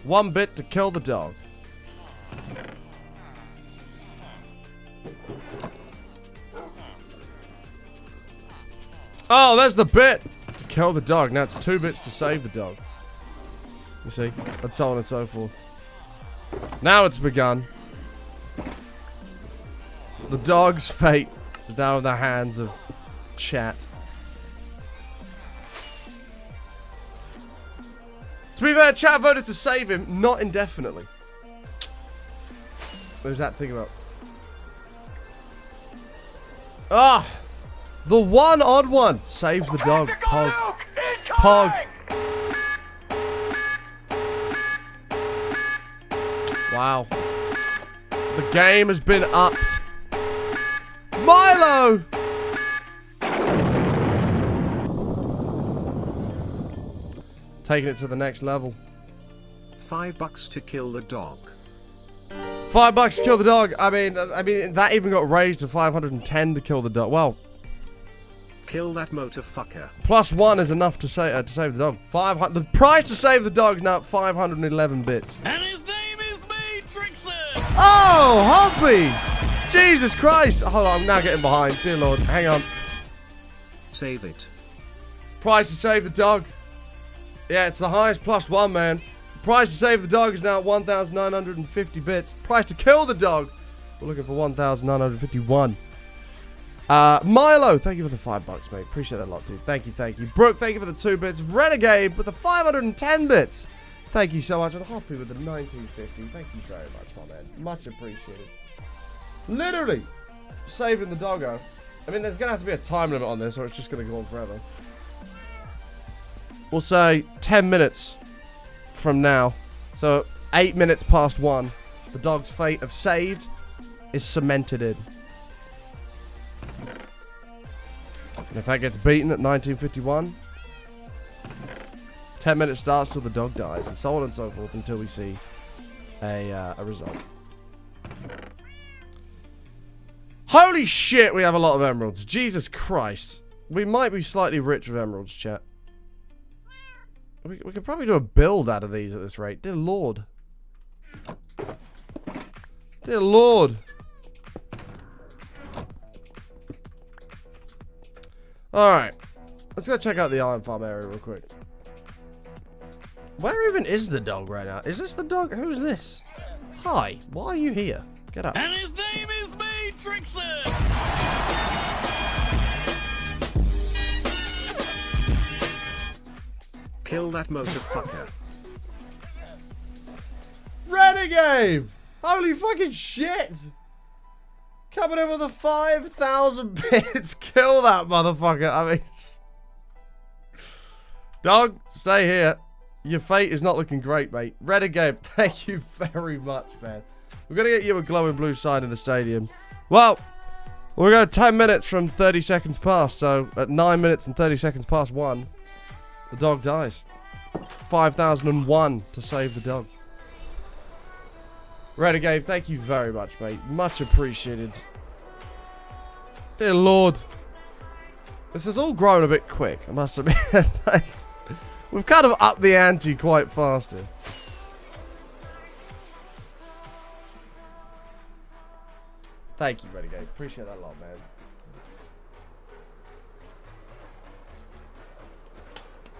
1 bit to kill the dog. Oh, there's the bit to kill the dog. Now it's 2 bits to save the dog. You see? And so on and so forth. Now it's begun. The dog's fate is now in the hands of chat. To be fair, chat voted to save him, not indefinitely. What does that think about? Ah! The one odd one saves the dog. Pog. Pog. Wow. The game has been upped. Milo! Taking it to the next level. $5 to kill the dog. $5 to kill the dog. I mean, that even got raised to 510 to kill the dog. Well, kill that motorfucker. +1 is enough to save the dog. 500. The price to save the dog is now 511 bits. And his name is Matrixon. Oh, Hoppy! Jesus Christ! Hold on, I'm now getting behind. Dear Lord, hang on. Save it. Price to save the dog. Yeah, it's the highest +1, man. Price to save the dog is now 1,950 bits. Price to kill the dog, we're looking for 1,951. Milo, thank you for the $5, mate. Appreciate that a lot, dude. Thank you, thank you. Brooke, thank you for the 2 bits. Renegade with the 510 bits. Thank you so much. And Hoppy with the 1950. Thank you very much, my man. Much appreciated. Literally saving the doggo. I mean, there's going to have to be a time limit on this, or it's just going to go on forever. We'll say 10 minutes from now. So 8 minutes past 1. The dog's fate of saved is cemented in. And if that gets beaten at 1951, 10 minutes starts till the dog dies, and so on and so forth until we see a result. Holy shit, we have a lot of emeralds. Jesus Christ. We might be slightly rich with emeralds, chat. We could probably do a build out of these at this rate. Dear Lord. Dear Lord. Alright. Let's go check out the iron farm area real quick. Where even is the dog right now? Is this the dog? Who's this? Hi. Why are you here? Get up. And his name is Matrixon. Kill that motorfucker. Renegade! Holy fucking shit! Coming in with a 5,000 bits. Kill that motherfucker. I mean, dog, stay here. Your fate is not looking great, mate. Renegade, thank you very much, man. We're going to get you a glowing blue sign in the stadium. Well, we're going 10 minutes from 30 seconds past. So at 9 minutes and 30 seconds past 1, the dog dies. 5,001 to save the dog. Renegade, thank you very much, mate. Much appreciated. Dear Lord. This has all grown a bit quick, I must admit. We've kind of upped the ante quite fast here. Thank you, Renegade. Appreciate that a lot, man.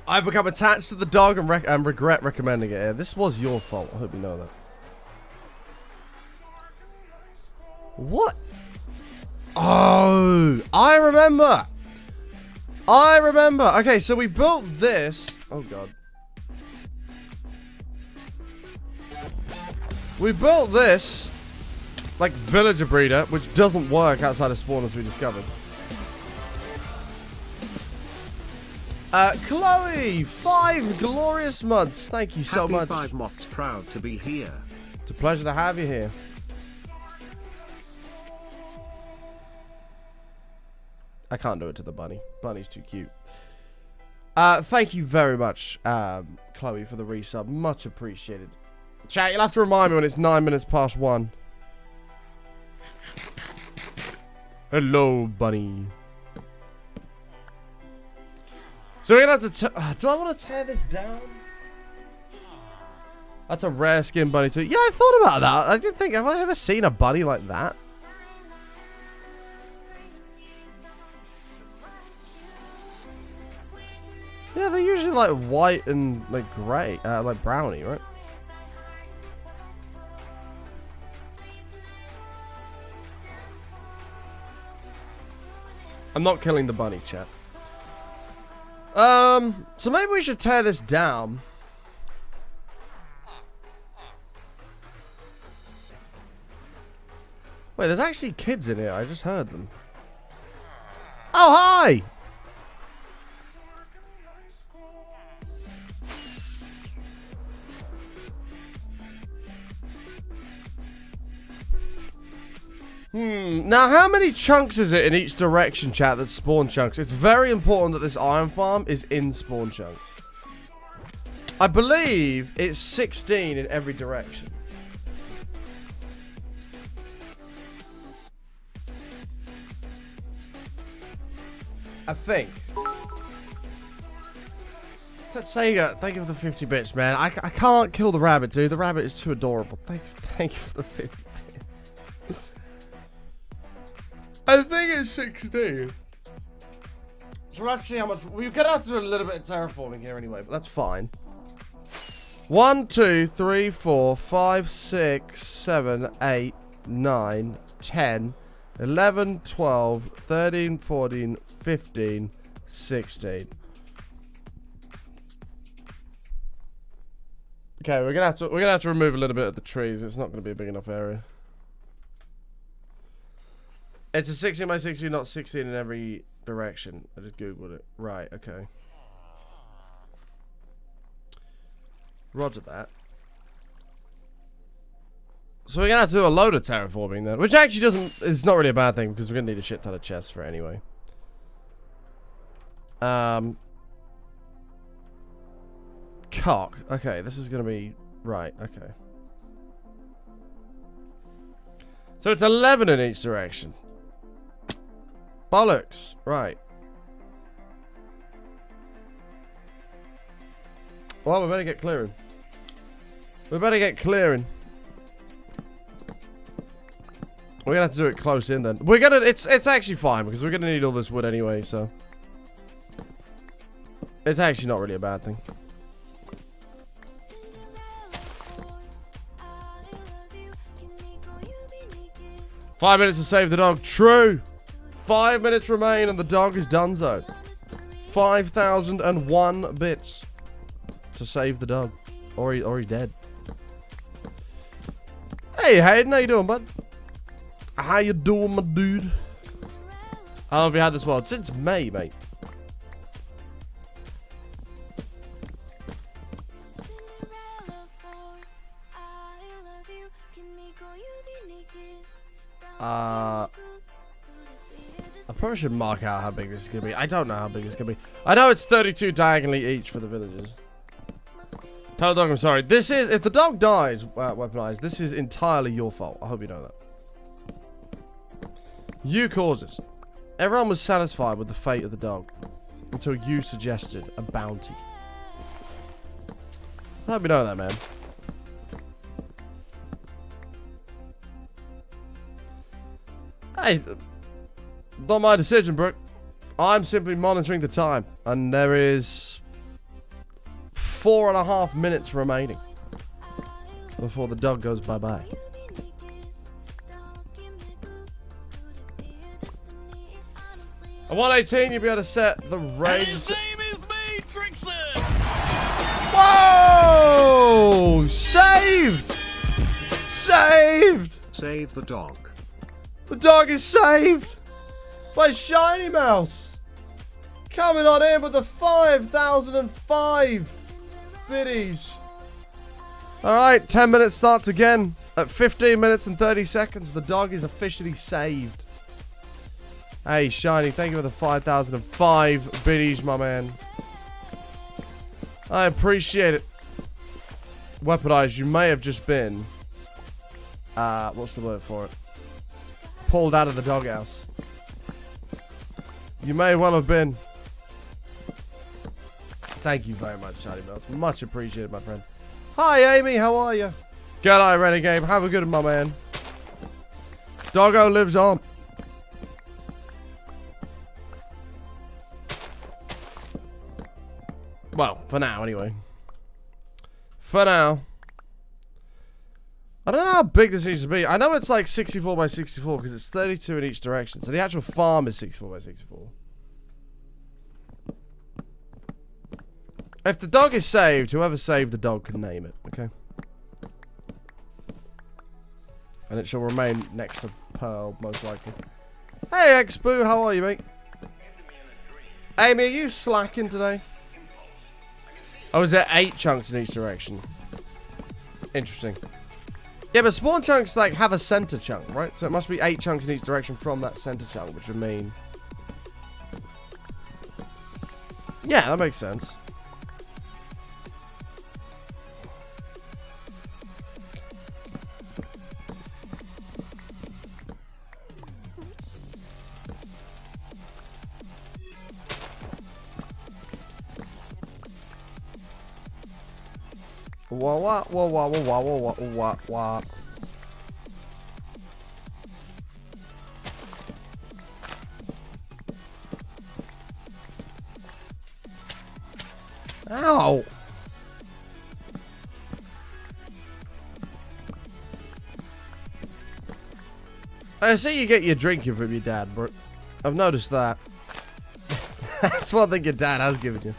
I've become attached to the dog and regret recommending it here. This was your fault. I hope you know that. What? Oh, I remember. I remember. Okay, so we built this. Oh, God. We built this, like, villager breeder, which doesn't work outside of spawn, as we discovered. Chloe, 5 glorious months. Thank you so much. 5 moths, proud to be here. It's a pleasure to have you here. I can't do it to the bunny. Bunny's too cute. Thank you very much, Chloe, for the resub. Much appreciated. Chat, you'll have to remind me when it's 9 minutes past 1. Hello, bunny. So we're gonna have to. Do I want to tear this down? That's a rare skin bunny too. Yeah, I thought about that. I did think, have I ever seen a bunny like that? Yeah, they're usually like white and like grey, like brownie, right? I'm not killing the bunny, chat. So maybe we should tear this down. Wait, there's actually kids in here. I just heard them. Oh, hi! Now how many chunks is it in each direction, chat, that's spawn chunks? It's very important that this iron farm is in spawn chunks. I believe it's 16 in every direction. I think. Sega, thank you for the 50 bits, man. I can't kill the rabbit, dude. The rabbit is too adorable. Thank you for the 50 bits. I think it's 16. So we'll have to see how much. We're gonna have to do a little bit of terraforming here anyway, but that's fine. 1, 2, 3, 4, 5, 6, 7, 8, 9, 10, 11, 12, 13, 14, 15, 16. Okay, we're gonna have to remove a little bit of the trees. It's not gonna be a big enough area. It's a 16 by 16, not 16 in every direction. I just googled it. Right, okay. Roger that. So we're gonna have to do a load of terraforming then, which actually is not really a bad thing because we're gonna need a shit ton of chests for it anyway. Cock. Okay, this is gonna be right. Okay. So it's 11 in each direction. Bollocks. Right. Well, we better get clearing. We better get clearing. We're gonna have to do it close in then. We're gonna. It's actually fine because we're gonna need all this wood anyway. So it's actually not really a bad thing. Five minutes to save the dog. True. 5 minutes remain and the dog is donezo. 5,001 bits to save the dog, or he's dead. Hey Hayden, how you doing, bud? How you doing, my dude? How long have you had this world? Since May, mate. I probably should mark out how big this is going to be. I don't know how big it's going to be. I know it's 32 diagonally each for the villagers. Tell the dog I'm sorry. This is, if the dog dies, weaponized, this is entirely your fault. I hope you know that. You caused it. Everyone was satisfied with the fate of the dog until you suggested a bounty. Let me know that, man. Hey, not my decision, Brooke. I'm simply monitoring the time, and there is 4.5 minutes remaining before the dog goes bye-bye. At 118, you'll be able to set the range. His name is me, Trixon. Whoa! Saved! Saved! Save the dog. The dog is saved by Shiny Mouse. Coming on in with the 5,005 biddies. Alright, 10 minutes starts again. At 15 minutes and 30 seconds, the dog is officially saved. Hey, Shiny, thank you for the 5,005 biddies, my man. I appreciate it. Weaponized, you may have just been... what's the word for it? Pulled out of the doghouse. You may well have been. Thank you very much, Shiny Mouse. Much appreciated, my friend. Hi, Amy. How are you? G'day, Renegade. Have a good one, my man. Doggo lives on. Well, for now, anyway. For now. I don't know how big this needs to be. I know it's like 64 by 64 because it's 32 in each direction. So the actual farm is 64 by 64. If the dog is saved, whoever saved the dog can name it, okay? And it shall remain next to Pearl, most likely. Hey, X-Boo, how are you, mate? Amy, are you slacking today? Oh, is there 8 chunks in each direction? Interesting. Yeah, but spawn chunks, like, have a center chunk, right? So it must be 8 chunks in each direction from that center chunk, which would mean... Yeah, that makes sense. Wah wah wah wah wah wah wah wah wah. Ow! I see you get your drinking from your dad, bro. I've noticed that. That's one thing your dad has given you.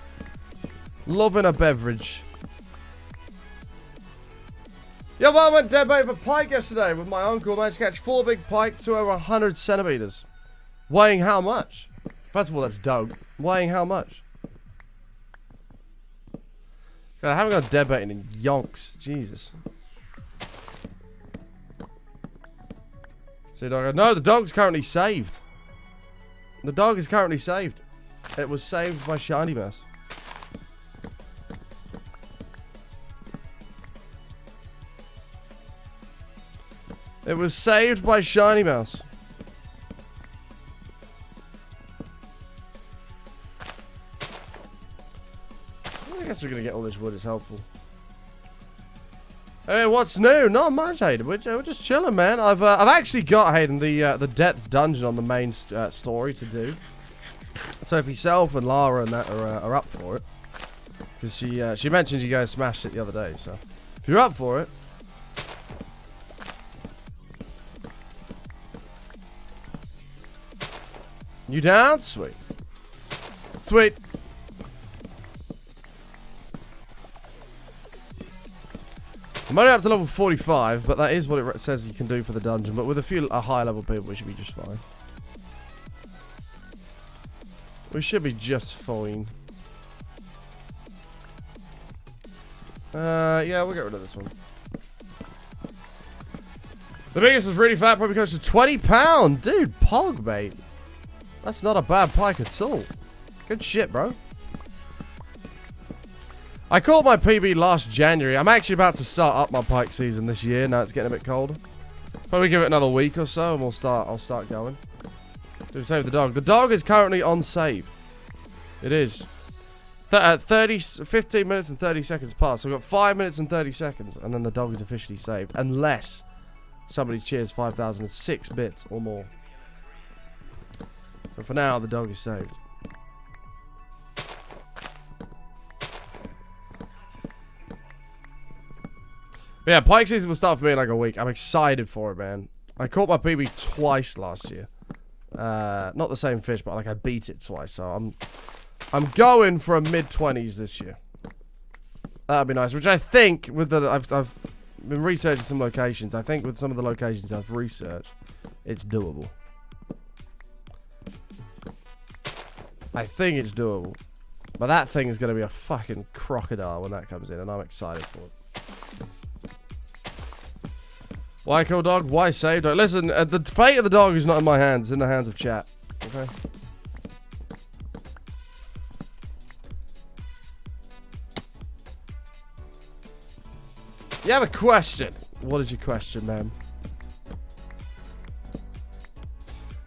Loving a beverage. Yo, I went dead bait for pike yesterday with my uncle. Managed to catch 4 big pike to over 100 centimeters. Weighing how much? First of all, that's Doug. Weighing how much? God, I haven't got dead baiting in yonks. Jesus. See, dog. No, the dog's currently saved. The dog is currently saved. It was saved by Shiny Mouse. It was saved by Shiny Mouse. I guess we're gonna get all this wood. It's helpful. Hey, what's new? Not much, Hayden. We're just chilling, man. I've actually got, Hayden, the Depths dungeon on the main story to do. So if yourself and Lara and that are up for it, because she mentioned you guys smashed it the other day. So if you're up for it. You down? Sweet. Sweet. I'm only up to level 45, but that is what it says you can do for the dungeon. But with a few higher level people, we should be just fine. We should be just fine. Yeah, we'll get rid of this one. The biggest was really fat, probably goes to 20 pounds. Dude, pog bait. That's not a bad pike at all. Good shit, bro. I caught my PB last January. I'm actually about to start up my pike season this year. Now it's getting a bit colder. Probably give it another week or so, and I'll start going. To save the dog. The dog is currently on save. It is. 15 minutes and 30 seconds past. So we've got 5 minutes and 30 seconds. And then the dog is officially saved. Unless somebody cheers 5,006 bits or more. But for now, the dog is saved. But yeah, Pike season will start for me in like a week. I'm excited for it, man. I caught my PB twice last year. Not the same fish, but like I beat it twice. So I'm going for a mid-20s this year. That'd be nice. Which I think with the I've been researching some locations. I think with some of the locations I've researched, it's doable. I think it's doable. But that thing is going to be a fucking crocodile when that comes in, and I'm excited for it. Why kill dog? Why save dog? Listen, the fate of the dog is not in my hands. It's in the hands of chat. Okay? You have a question. What is your question, man?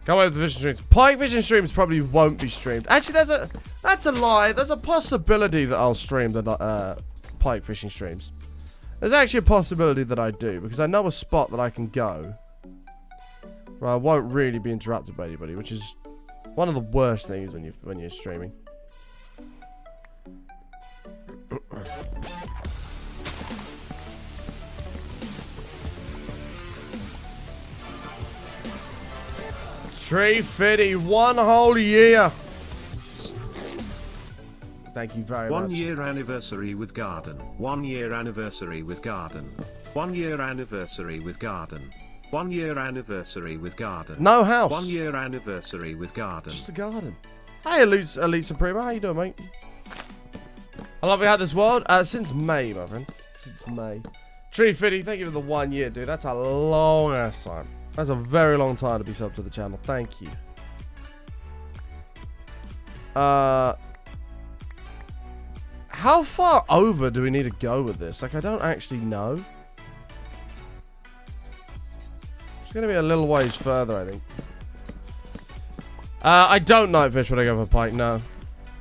Can't wait for the fishing streams. Pike fishing streams probably won't be streamed. Actually, that's a lie. There's a possibility that I'll stream the pike fishing streams. There's actually a possibility that I do, because I know a spot that I can go where I won't really be interrupted by anybody, which is one of the worst things when you're streaming. Tree Fitty, 1 whole year. Thank you very much. 1 year anniversary with garden. 1 year anniversary with garden. 1 year anniversary with garden. 1 year anniversary with garden. No house. 1 year anniversary with garden. Just a garden. Hey, Elite Suprema, how you doing, mate? I love you had this world since May, my friend. Since May. Tree Fitty, thank you for the 1 year, dude. That's a long ass time. That's a very long time to be subbed to the channel. Thank you. How far over do we need to go with this? Like, I don't actually know. It's going to be a little ways further, I think. I don't night fish when I go for pike, no.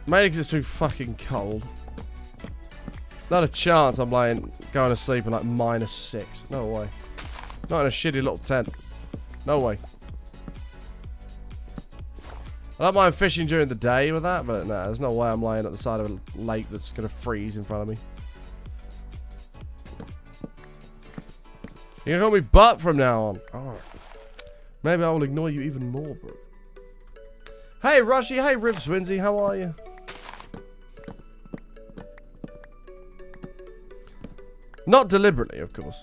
Mainly because it's too fucking cold. Not a chance I'm going to sleep in like -6. No way. Not in a shitty little tent. No way. I don't mind fishing during the day with that, but nah, there's no way I'm laying at the side of a lake that's going to freeze in front of me. You're going to call me butt from now on. Oh. Maybe I will ignore you even more, bro. Hey, Rushy. Hey, Ribs Winsy. How are you? Not deliberately, of course.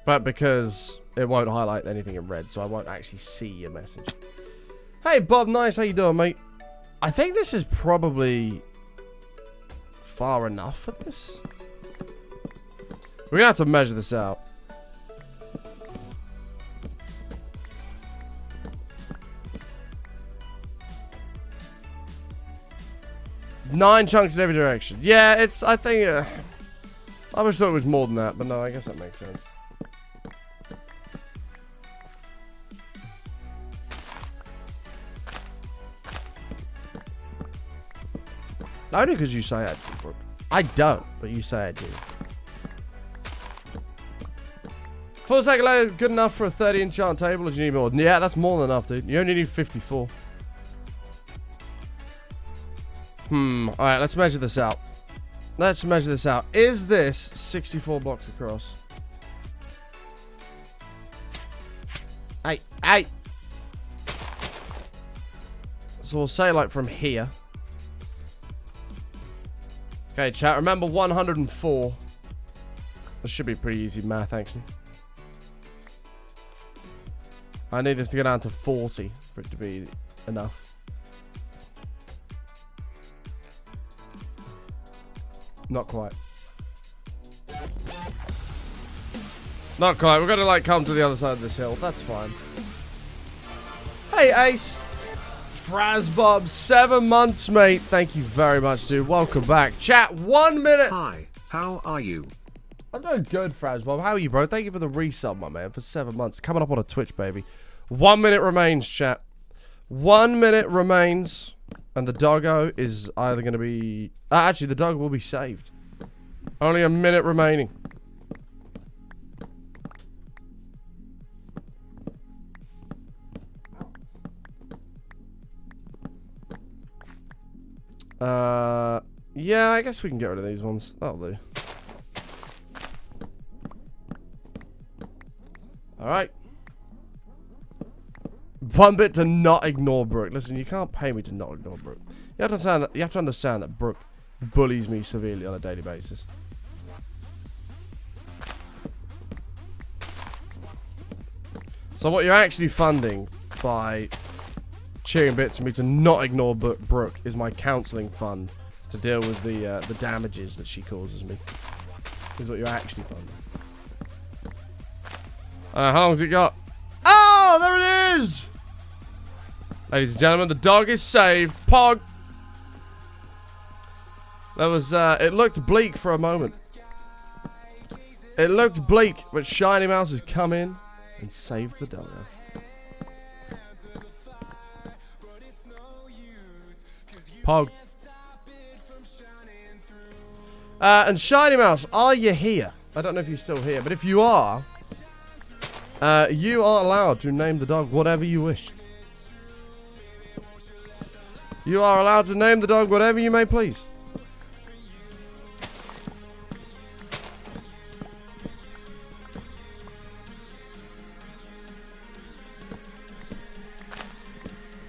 But because it won't highlight anything in red, so I won't actually see your message. Hey, Bob, nice. How you doing, mate? I think this is probably far enough for this. We're going to have to measure this out. Nine chunks in every direction. Yeah, it's, I think, I wish thought it was more than that, but no, I guess that makes sense. Only because you say I do, Brooke. I don't, but you say I do. Full second load, good enough for a 30 enchant table, or do you need more? Yeah, that's more than enough, dude. You only need 54. Alright, let's measure this out. Let's measure this out. Is this 64 blocks across? Hey! So we'll say like from here. Okay, chat, remember 104. This should be pretty easy math, actually. I need this to go down to 40 for it to be enough. Not quite. Not quite. We're gonna like come to the other side of this hill. That's fine. Hey, Ace. Frazbob, 7 months, mate. Thank you very much, dude. Welcome back. Chat, 1 minute. Hi, how are you? I'm doing good, Frazbob. How are you, bro? Thank you for the resub, my man, for 7 months. Coming up on a Twitch, baby. 1 minute remains, chat. 1 minute remains, and the doggo is either going to be... actually, the dog will be saved. Only a minute remaining. Yeah, I guess we can get rid of these ones. That'll do. Alright. 1 bit to not ignore Brooke. Listen, you can't pay me to not ignore Brooke. You have to understand that Brooke bullies me severely on a daily basis. So what you're actually funding by cheering bits for me to not ignore Brooke is my counselling fund to deal with the damages that she causes me. Is what you're actually funding. How long's it got? Oh, there it is! Ladies and gentlemen, the dog is saved. Pog! That was, it looked bleak for a moment. It looked bleak, but Shiny Mouse has come in and saved the dog. Pog. And Shiny Mouse, are you here? I don't know if you're still here, but if you are, you are allowed to name the dog whatever you wish. You are allowed to name the dog whatever you may please.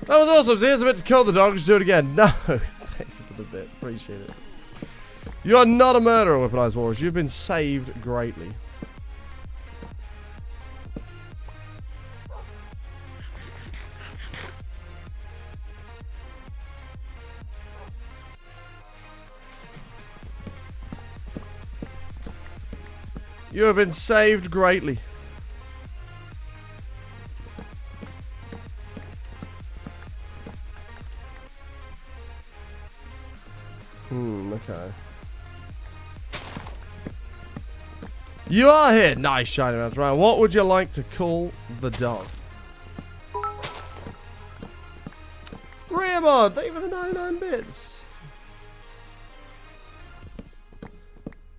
That was awesome. So here's a bit to kill the dog. Just do it again. No. Thank you for the bit. Appreciate it. You are not a murderer, Weaponized Warriors. You've been saved greatly. You have been saved greatly. Okay. You are here. Nice, Shiny Mouse. Right, what would you like to call the dog? Riamon, thank you for the 99 bits.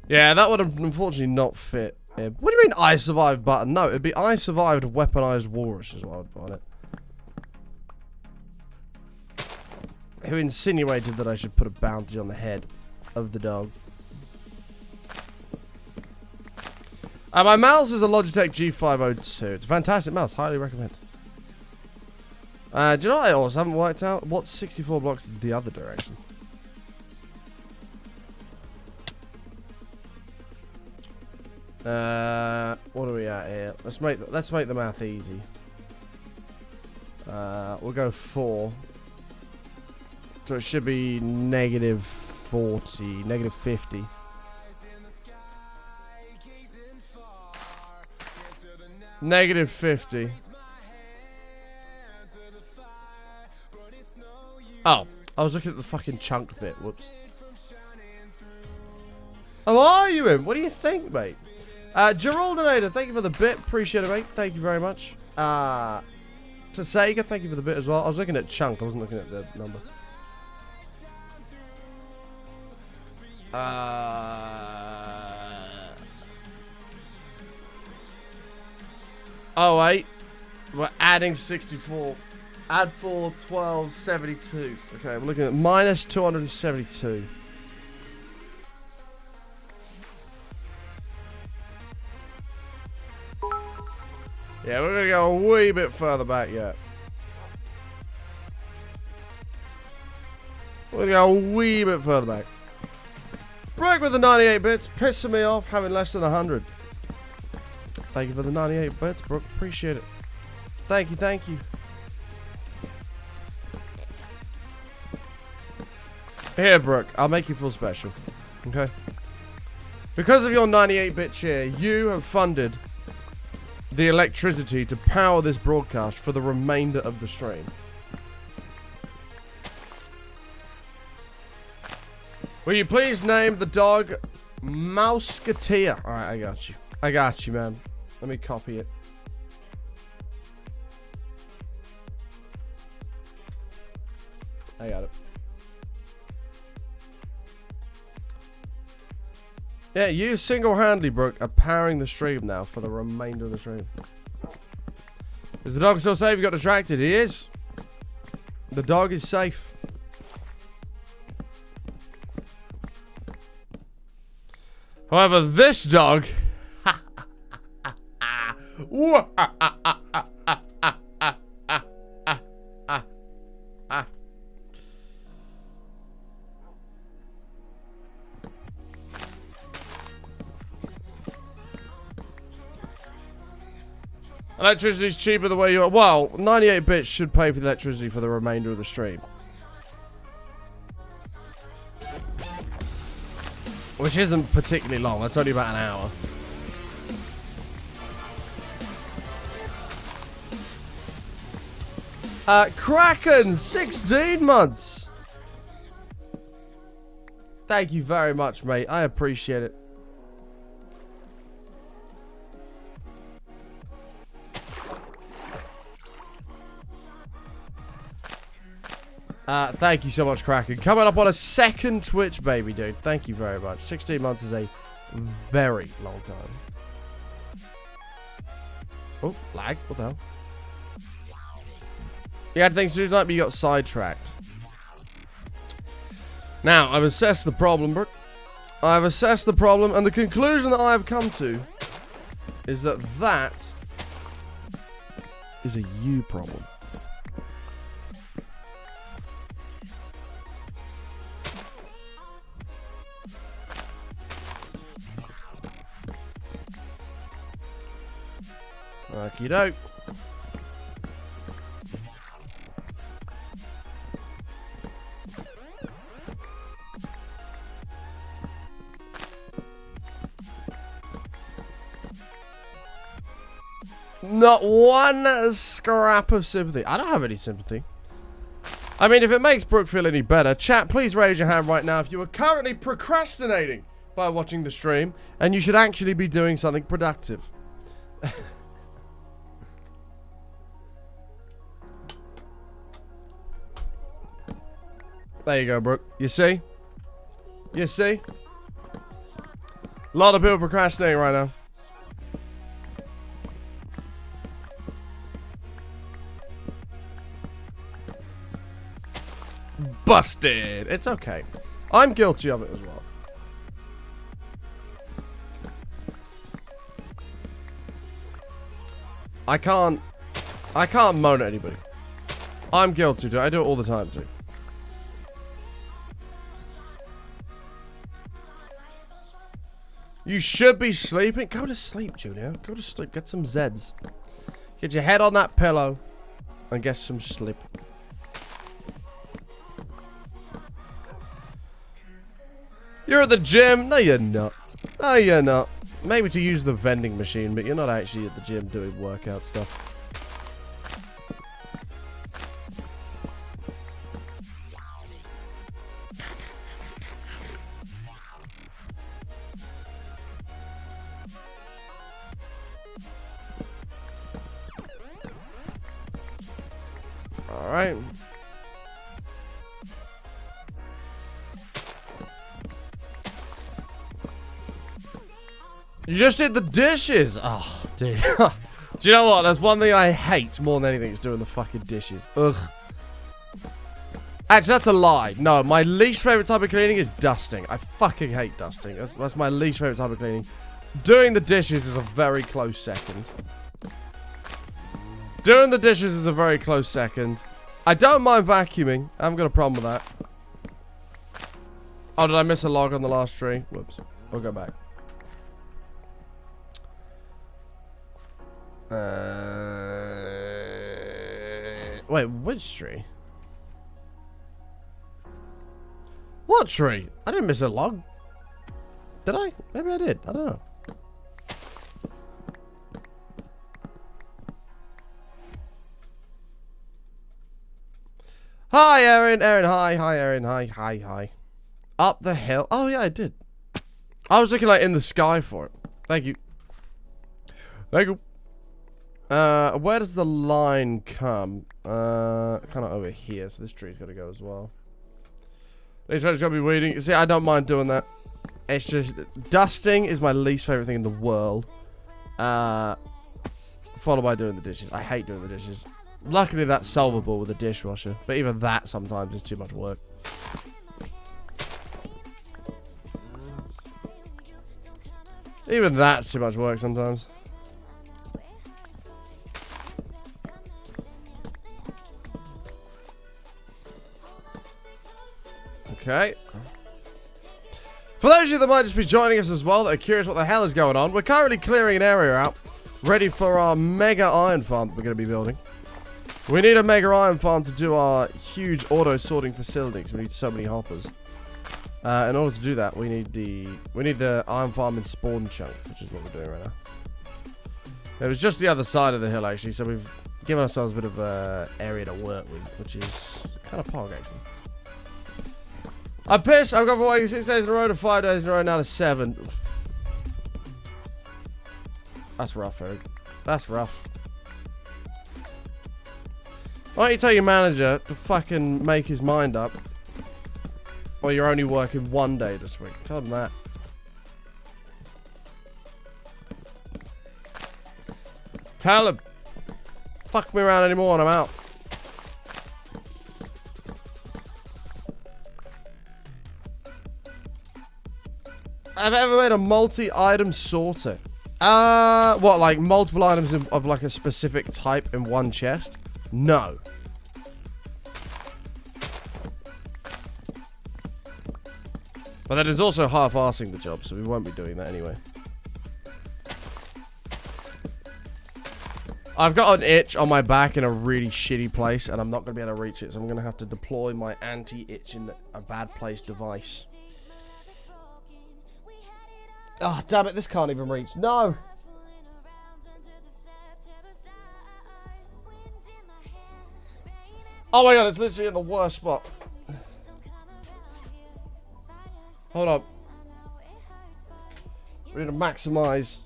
Yeah, that would have unfortunately not fit. What do you mean I survived button? No, it'd be I survived Weaponized Walrus is what I'd put on it. Who insinuated that I should put a bounty on the head of the dog. My mouse is a Logitech G502. It's a fantastic mouse. Highly recommend. Do you know what I also haven't worked out? What's 64 blocks the other direction? What are we at here? Let's make the math easy. We'll go 4. So it should be negative 40, negative 50. Negative 50. Oh, I was looking at the fucking chunk bit. Whoops. How are you in? What do you think, mate? Geraldinator, thank you for the bit. Appreciate it, mate. Thank you very much. To Sega, thank you for the bit as well. I was looking at chunk. I wasn't looking at the number. Oh, wait. We're adding 64. Add 4, 12, 72. Okay, we're looking at minus 272. Yeah, we're gonna go a wee bit further back yet. We're gonna go a wee bit further back. Break with the 98 bits, pissing me off having less than 100. Thank you for the 98 bits, Brooke. Appreciate it. Thank you, thank you. Here, Brooke, I'll make you feel special. Okay? Because of your 98-bit cheer, you have funded the electricity to power this broadcast for the remainder of the stream. Will you please name the dog Mouseketeer? Alright, I got you. I got you, man. Let me copy it. Yeah, you single-handedly, Brooke, are powering the stream now for the remainder of the stream. Is the dog still safe? You got distracted. He is. The dog is safe. However, this dog... Electricity's cheaper the way you are. Well, 98 bits should pay for the electricity for the remainder of the stream. Which isn't particularly long. That's only about an hour. Kraken, 16 months. Thank you very much, mate. I appreciate it. Thank you so much, Kraken. Coming up on a second Twitch, baby, dude. Thank you very much. 16 months is a very long time. Oh, lag. What the hell? You had things to do tonight, but you got sidetracked. Now, I've assessed the problem, Brooke. I've assessed the problem, and the conclusion that I have come to is that that is a you problem. Okie doke. Not one scrap of sympathy. I don't have any sympathy. I mean, if it makes Brooke feel any better, chat, please raise your hand right now if you are currently procrastinating by watching the stream, and you should actually be doing something productive. There you go, Brooke. You see? You see? A lot of people procrastinating right now. Busted. It's okay. I'm guilty of it as well. I can't moan at anybody. I'm guilty too. I do it all the time too. You should be sleeping. Go to sleep, Julia. Go to sleep. Get some Zeds. Get your head on that pillow and get some sleep. You're at the gym. No, you're not. No, you're not. Maybe to use the vending machine, but you're not actually at the gym doing workout stuff. Alright. You just did the dishes. Oh, dude. Do you know what? There's one thing I hate more than anything is doing the fucking dishes. Ugh. Actually, that's a lie. No, my least favorite type of cleaning is dusting. I fucking hate dusting. That's my least favorite type of cleaning. Doing the dishes is a very close second. Doing the dishes is a very close second. I don't mind vacuuming. I haven't got a problem with that. Oh, did I miss a log on the last tree? Whoops. We'll go back. Wait, which tree? What tree? I didn't miss a log. Did I? Maybe I did. I don't know. Hi, Aaron. Aaron, hi. Hi, Aaron. Hi, hi, hi. Up the hill. Oh, yeah, I did. I was looking like in the sky for it. Thank you. Thank you. Where does the line come? Kind of over here. So this tree's got to go as well. These trees got to be weeding. See, I don't mind doing that. It's just dusting is my least favorite thing in the world. Followed by doing the dishes. I hate doing the dishes. Luckily, that's solvable with a dishwasher, but even that sometimes is too much work. Even that's too much work sometimes. Okay. For those of you that might just be joining us as well, that are curious what the hell is going on, we're currently clearing an area out, ready for our mega iron farm that we're going to be building. We need a mega iron farm to do our huge auto sorting facility, because we need so many hoppers. In order to do that, we need the iron farm in spawn chunks, which is what we're doing right now. It was just the other side of the hill actually, so we've given ourselves a bit of area to work with, which is kind of pog actually. I'm pissed. I've gone from working 6 days in a row to 5 days in a row now to 7. That's rough, Eric. That's rough. Why don't you tell your manager to fucking make his mind up? Or you're only working 1 day this week. Tell him that. Tell him. Fuck me around anymore and I'm out. I've ever made a multi-item sorter. What, like multiple items of like a specific type in one chest? No. But that is also half-arsing the job, so we won't be doing that anyway. I've got an itch on my back in a really shitty place, and I'm not going to be able to reach it, so I'm going to have to deploy my anti-itch in a bad place device. Oh, damn it, this can't even reach. No! Oh my god, it's literally in the worst spot. Hold on. We need to maximize.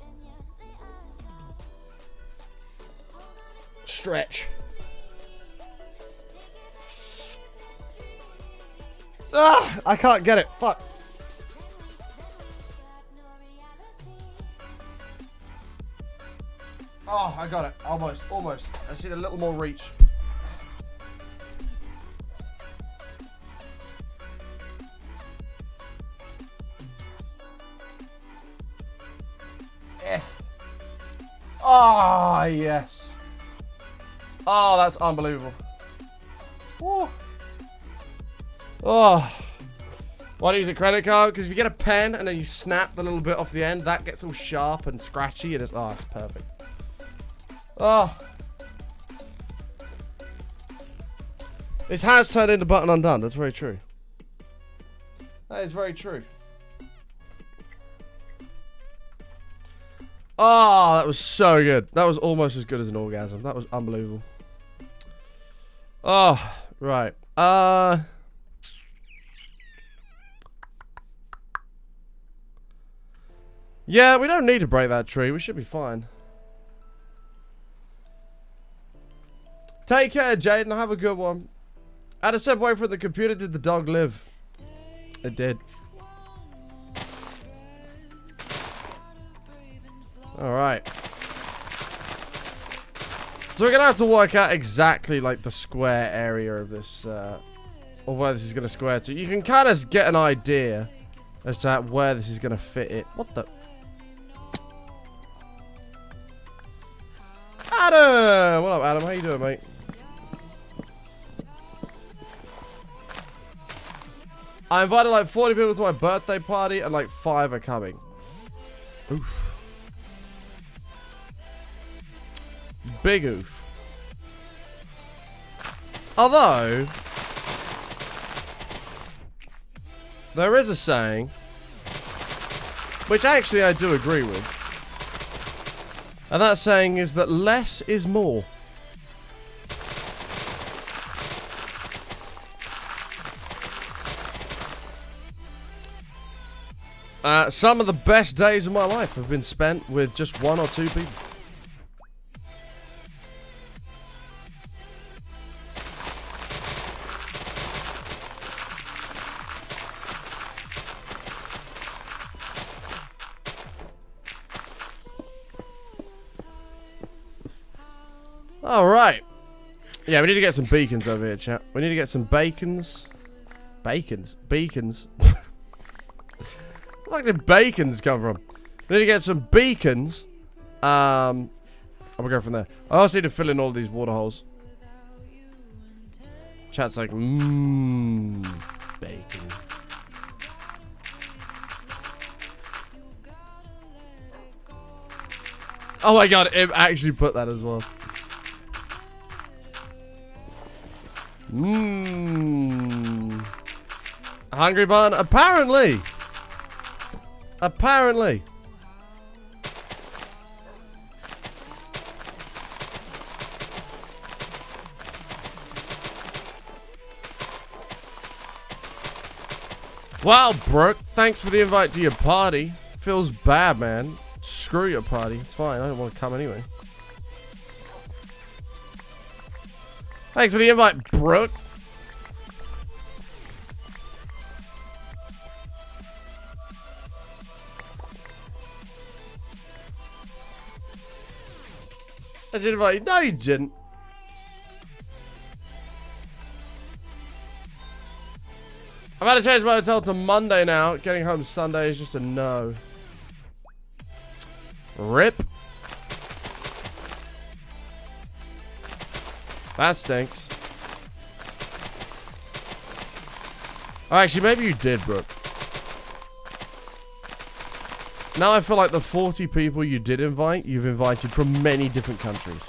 Stretch. Ah! I can't get it. Fuck. Oh, I got it. Almost. Almost. I just need a little more reach. Oh, yes. Oh, that's unbelievable. Woo. Oh. Why do you use a credit card? Because if you get a pen and then you snap the little bit off the end, that gets all sharp and scratchy. And it's, oh, it's perfect. Oh. This has turned into button undone. That's very true. That is very true. Oh, that was so good. That was almost as good as an orgasm. That was unbelievable. Oh, right. Yeah, we don't need to break that tree. We should be fine. Take care, Jaden. Have a good one. I had to step away from the computer. Did the dog live? It did. Alright. So we're going to have to work out exactly like the square area of this, or where this is going to square to. You can kind of get an idea as to where this is going to fit it. What the? Adam! What up, Adam? How you doing, mate? I invited like 40 people to my birthday party and like 5 are coming. Oof. Big oof. Although, there is a saying, which actually I do agree with. And that saying is that less is more. Some of the best days of my life have been spent with just 1 or 2 people. Alright. Yeah, we need to get some beacons over here, chat. We need to get some bacons. Bacons? Beacons. Where did bacons come from? We need to get some beacons. And we'll go from there. I also need to fill in all these water holes. Chat's like, bacon. Oh my god, it actually put that as well. Hungry bun? Apparently. Apparently. Wow, Brooke, thanks for the invite to your party. Feels bad, man. Screw your party. It's fine. I don't want to come anyway. Thanks for the invite, Brooke. I did invite you. No, you didn't. I've had to change my hotel to Monday now. Getting home Sunday is just a no. RIP. That stinks. Oh, actually, maybe you did, Brooke. Now I feel like the 40 people you did invite, you've invited from many different countries.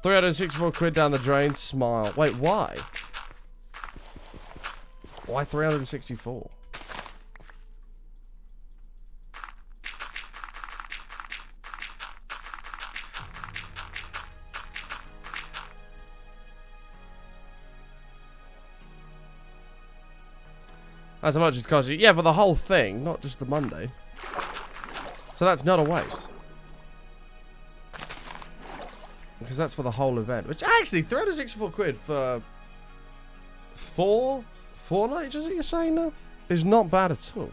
£364 down the drain. Smile. Wait, why? Why 364? That's how much it's cost you. Yeah, for the whole thing, not just the Monday. So that's not a waste. Because that's for the whole event. Which actually, £364 for four nights, is it you're saying now? Is not bad at all.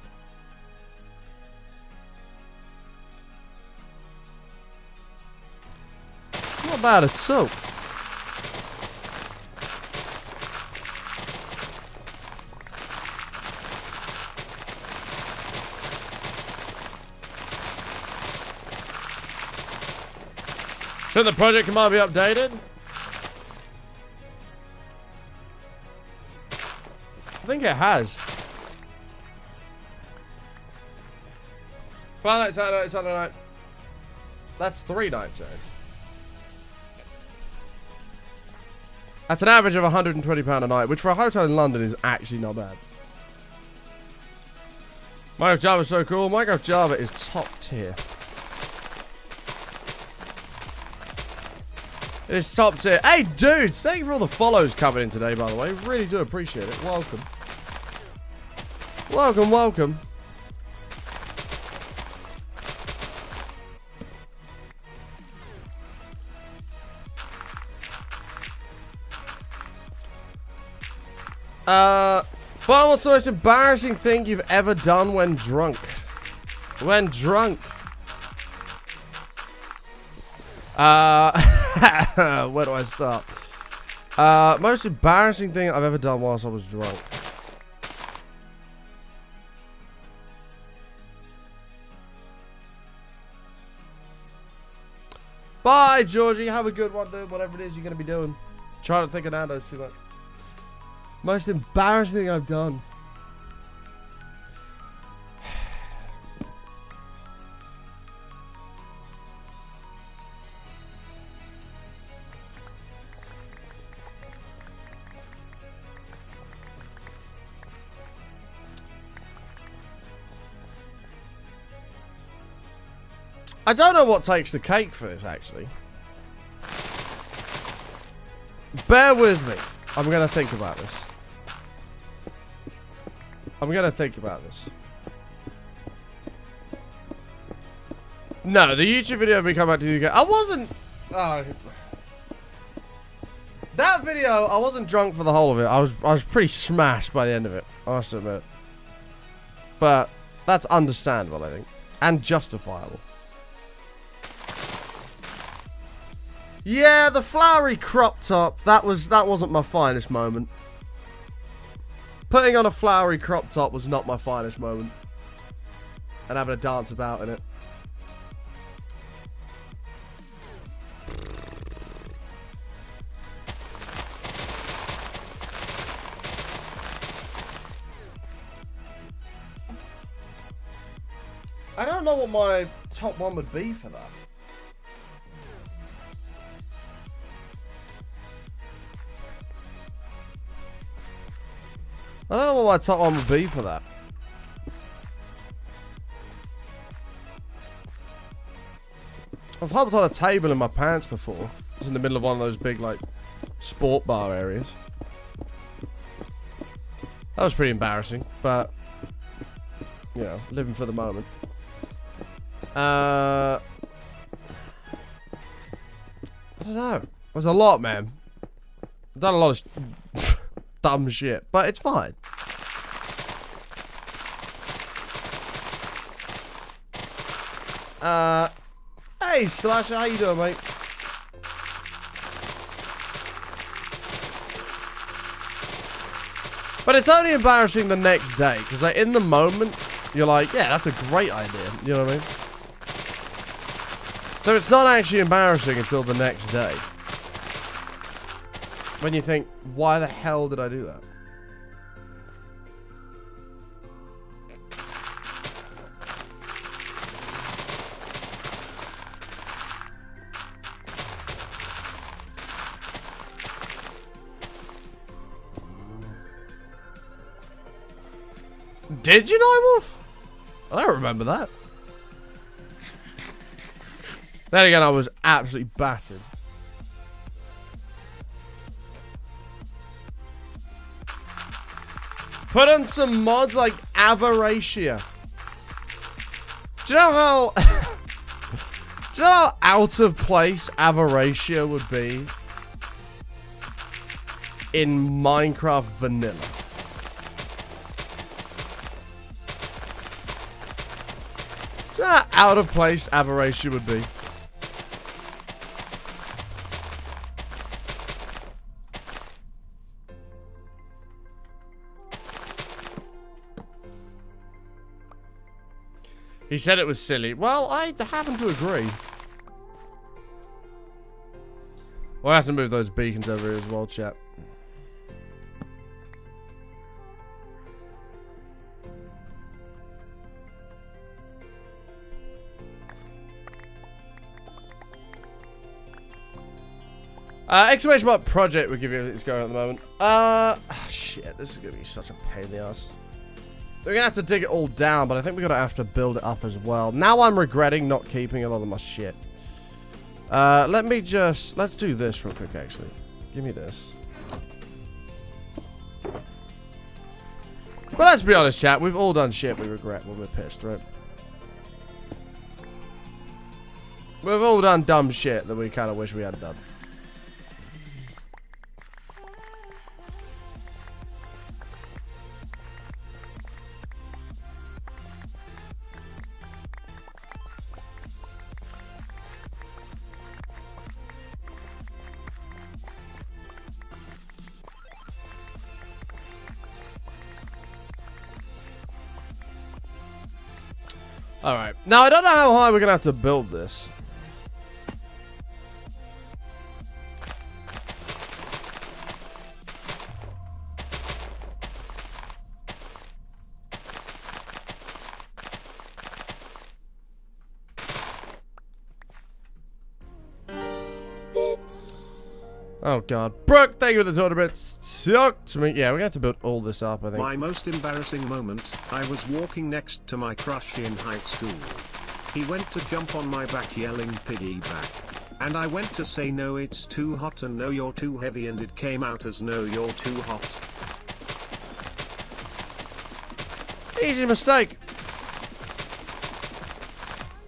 Not bad at all. Should the project command be updated? I think it has. Friday night, Saturday night, Sunday night. That's 3 nights, right? That's an average of £120 a night, which for a hotel in London is actually not bad. Minecraft Java is so cool. Minecraft Java is top tier. It is top tier. Hey, dudes, thank you for all the follows coming in today, by the way. Really do appreciate it. Welcome. Welcome, welcome. What's the most embarrassing thing you've ever done when drunk? When drunk? Where do I start? Most embarrassing thing I've ever done whilst I was drunk. Bye, Georgie. Have a good one, dude. Whatever it is you're going to be doing. Try to think of Nando's too much. Most embarrassing thing I've done. I don't know what takes the cake for this, actually. Bear with me. I'm going to think about this. I'm going to think about this. No, the YouTube video of me coming back to the UK. I wasn't... that video, I wasn't drunk for the whole of it. I was pretty smashed by the end of it. I must admit. But that's understandable, I think. And justifiable. Yeah, the flowery crop top, that wasn't my finest moment. Putting on a flowery crop top was not my finest moment. And having a dance about in it. I don't know what my top one would be for that. I don't know what my top one would be for that. I've hopped on a table in my pants before. It's in the middle of one of those big, like, sport bar areas. That was pretty embarrassing, but, you know, living for the moment. I don't know. It was a lot, man. I've done a lot of dumb shit, but it's fine. Hey, Slasher, how you doing, mate? But it's only embarrassing the next day, because like, in the moment, you're like, yeah, that's a great idea. You know what I mean? So it's not actually embarrassing until the next day. When you think, why the hell did I do that? Did you, Nightwolf? I don't remember that. Then again, I was absolutely battered. Put on some mods like Avaracia. Do you know how... do you know how out of place Avaracia would be in Minecraft Vanilla? Do you know how out of place Avaracia would be? He said it was silly. Well, I happen to agree. We'll have to move those beacons over here as well, chat. Exclamation mark project will give you everything that's going on at the moment. Shit, this is gonna be such a pain in the ass. We're gonna have to dig it all down, but I think we're gonna have to build it up as well. Now I'm regretting not keeping a lot of my shit. Let's do this real quick, actually. Give me this. But let's be honest, chat, we've all done shit we regret when we're pissed, right? We've all done dumb shit that we kind of wish we hadn't done. Alright. Now, I don't know how high we're going to have to build this. Oh, God. Brooke, thank you for the 200 bits. Suck to me. Yeah, we're going to have to build all this up, I think. My most embarrassing moment, I was walking next to my crush in high school. He went to jump on my back yelling piggyback. And I went to say no, it's too hot, and no, you're too heavy, and it came out as no, you're too hot. Easy mistake.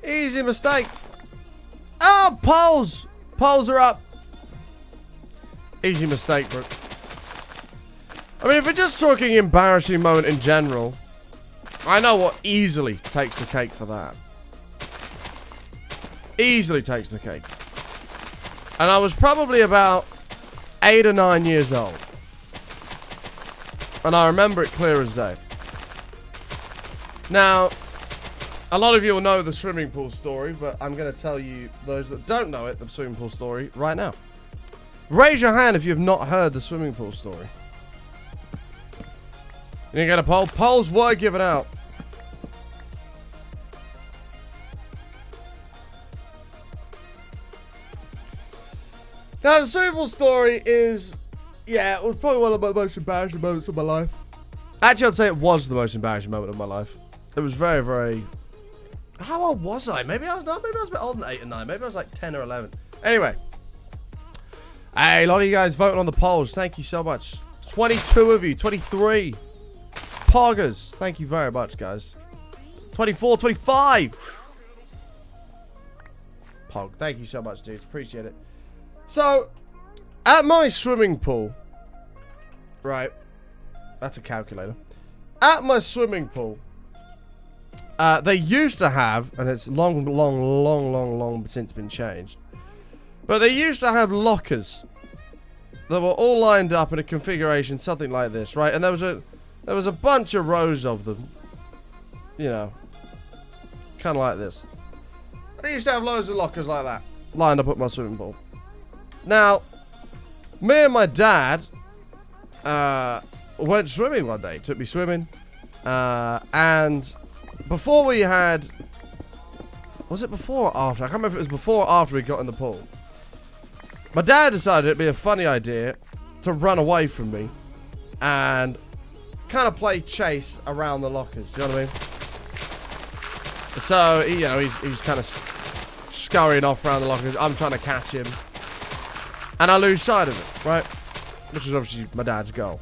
Easy mistake. Oh, polls. Polls are up. Easy mistake, bro. I mean, if we're just talking embarrassing moment in general, I know what easily takes the cake for that. Easily takes the cake. And I was probably about 8 or 9 years old. And I remember it clear as day. Now, a lot of you will know the swimming pool story, but I'm going to tell you, those that don't know it, the swimming pool story right now. Raise your hand if you have not heard the swimming pool story. You get a poll? Polls were given out. Now, the swimming pool story is, yeah, it was probably one of the most embarrassing moments of my life. Actually, I'd say it was the most embarrassing moment of my life. It was very, very... How old was I? Maybe I was not. Maybe I was a bit older than 8 and 9. Maybe I was like 10 or 11. Anyway. Hey, a lot of you guys voting on the polls. Thank you so much. 22 of you. 23. Poggers. Thank you very much, guys. 24, 25. Pog. Thank you so much, dudes. Appreciate it. So, at my swimming pool, right, that's a calculator. At my swimming pool, they used to have, and it's long since been changed, but they used to have lockers that were all lined up in a configuration something like this, right? And there was a bunch of rows of them, you know, kind of like this. They used to have loads of lockers like that lined up at my swimming pool. Now, me and my dad went swimming one day. He took me swimming. And before we had... Was it before or after? I can't remember if it was before or after we got in the pool. My dad decided it'd be a funny idea to run away from me and kind of play chase around the lockers. Do you know what I mean? So, you know, he's kind of scurrying off around the lockers. I'm trying to catch him. And I lose sight of it, right? Which is obviously my dad's goal.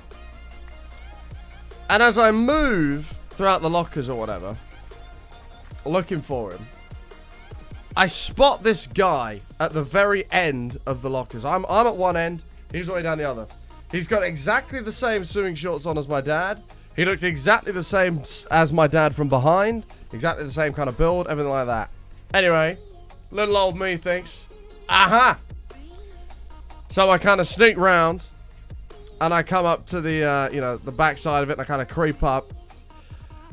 And as I move throughout the lockers or whatever, looking for him, I spot this guy at the very end of the lockers. I'm at one end, he's all the way down the other. He's got exactly the same swimming shorts on as my dad. He looked exactly the same as my dad from behind. Exactly the same kind of build, everything like that. Anyway, little old me thinks, aha! So I kind of sneak round, and I come up to the, you know, the back side of it, and I kind of creep up.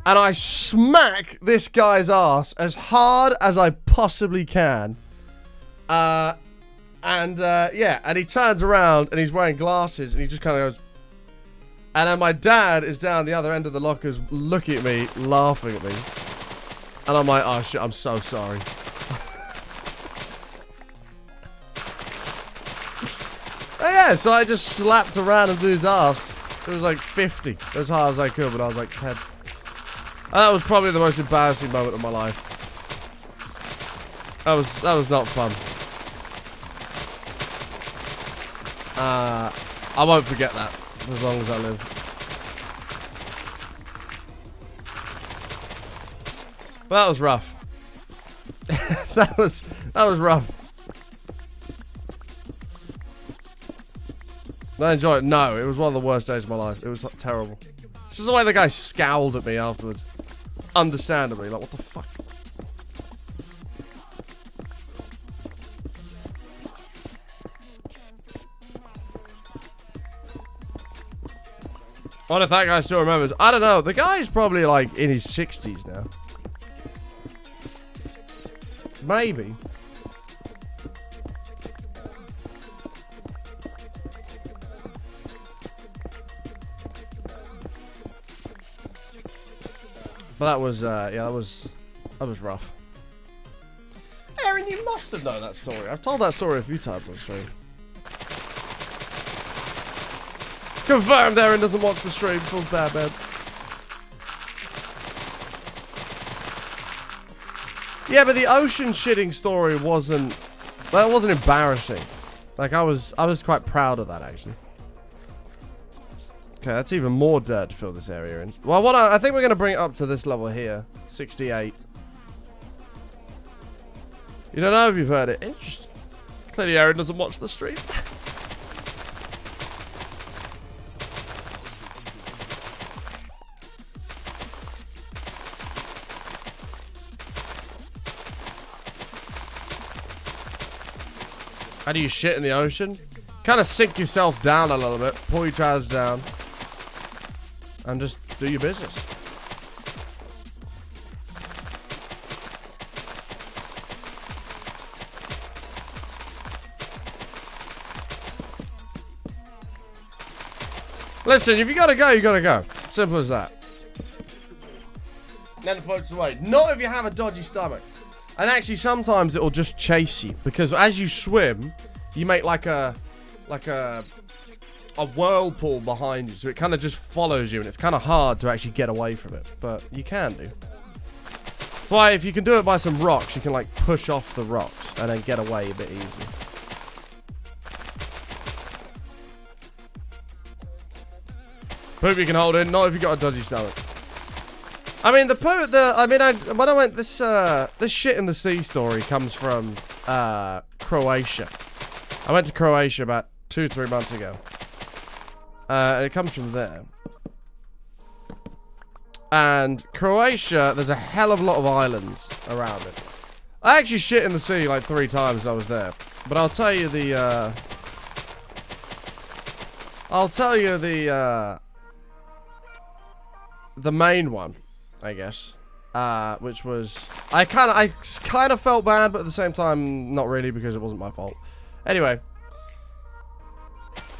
And I smack this guy's ass as hard as I possibly can. Yeah, and he turns around, and he's wearing glasses, and he just kind of goes... And then my dad is down the other end of the lockers looking at me, laughing at me. And I'm like, oh shit, I'm so sorry. Yeah, so I just slapped a random dude's ass. It was like 50, as hard as I could, but I was like 10. And that was probably the most embarrassing moment of my life. That was not fun. I won't forget that as long as I live. But that was rough. that was rough. I enjoyed it. No, it was one of the worst days of my life. It was like, terrible. This is the way the guy scowled at me afterwards. Understandably, like, what the fuck? I wonder if that guy still remembers. I don't know. The guy's probably like in his 60s now. Maybe. But that was, yeah, that was rough. Aaron, you must have known that story. I've told that story a few times on stream. Confirmed Aaron doesn't watch the stream. Feels bad, man. Yeah, but the ocean shitting story wasn't embarrassing. Like, I was quite proud of that, actually. Okay, that's even more dirt to fill this area in. Well, I think we're going to bring it up to this level here. 68. You don't know if you've heard it. Interesting. Clearly Aaron doesn't watch the stream. How do you shit in the ocean? Kind of sink yourself down a little bit. Pull your trousers down. And just do your business. Listen, if you gotta go, you gotta go. Simple as that. Then it floats away. Not if you have a dodgy stomach. And actually, sometimes it'll just chase you. Because as you swim, you make like a whirlpool behind you. So it kind of just follows you. And it's kind of hard to actually get away from it. But you can do. That's why if you can do it by some rocks, you can like push off the rocks. And then get away a bit easier. Poop you can hold in, not if you got a dodgy stomach. I mean, when I went, this shit in the sea story comes from, Croatia. I went to Croatia about 2-3 months ago. And it comes from there. And Croatia, there's a hell of a lot of islands around it. I actually shit in the sea like 3 times when I was there. But I'll tell you the main one, I guess, which was, I kind of felt bad, but at the same time, not really, because it wasn't my fault. Anyway,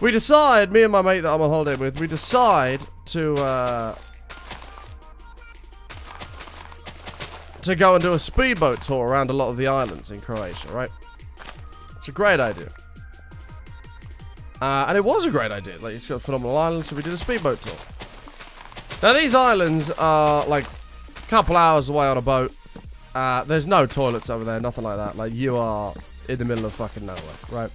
we decide, me and my mate that I'm on holiday with, we decide to go and do a speedboat tour around a lot of the islands in Croatia, right? It's a great idea. And it was a great idea. Like, it's got phenomenal islands, so we did a speedboat tour. Now, these islands are, like, a couple hours away on a boat. There's no toilets over there, nothing like that. Like, you are in the middle of fucking nowhere, right?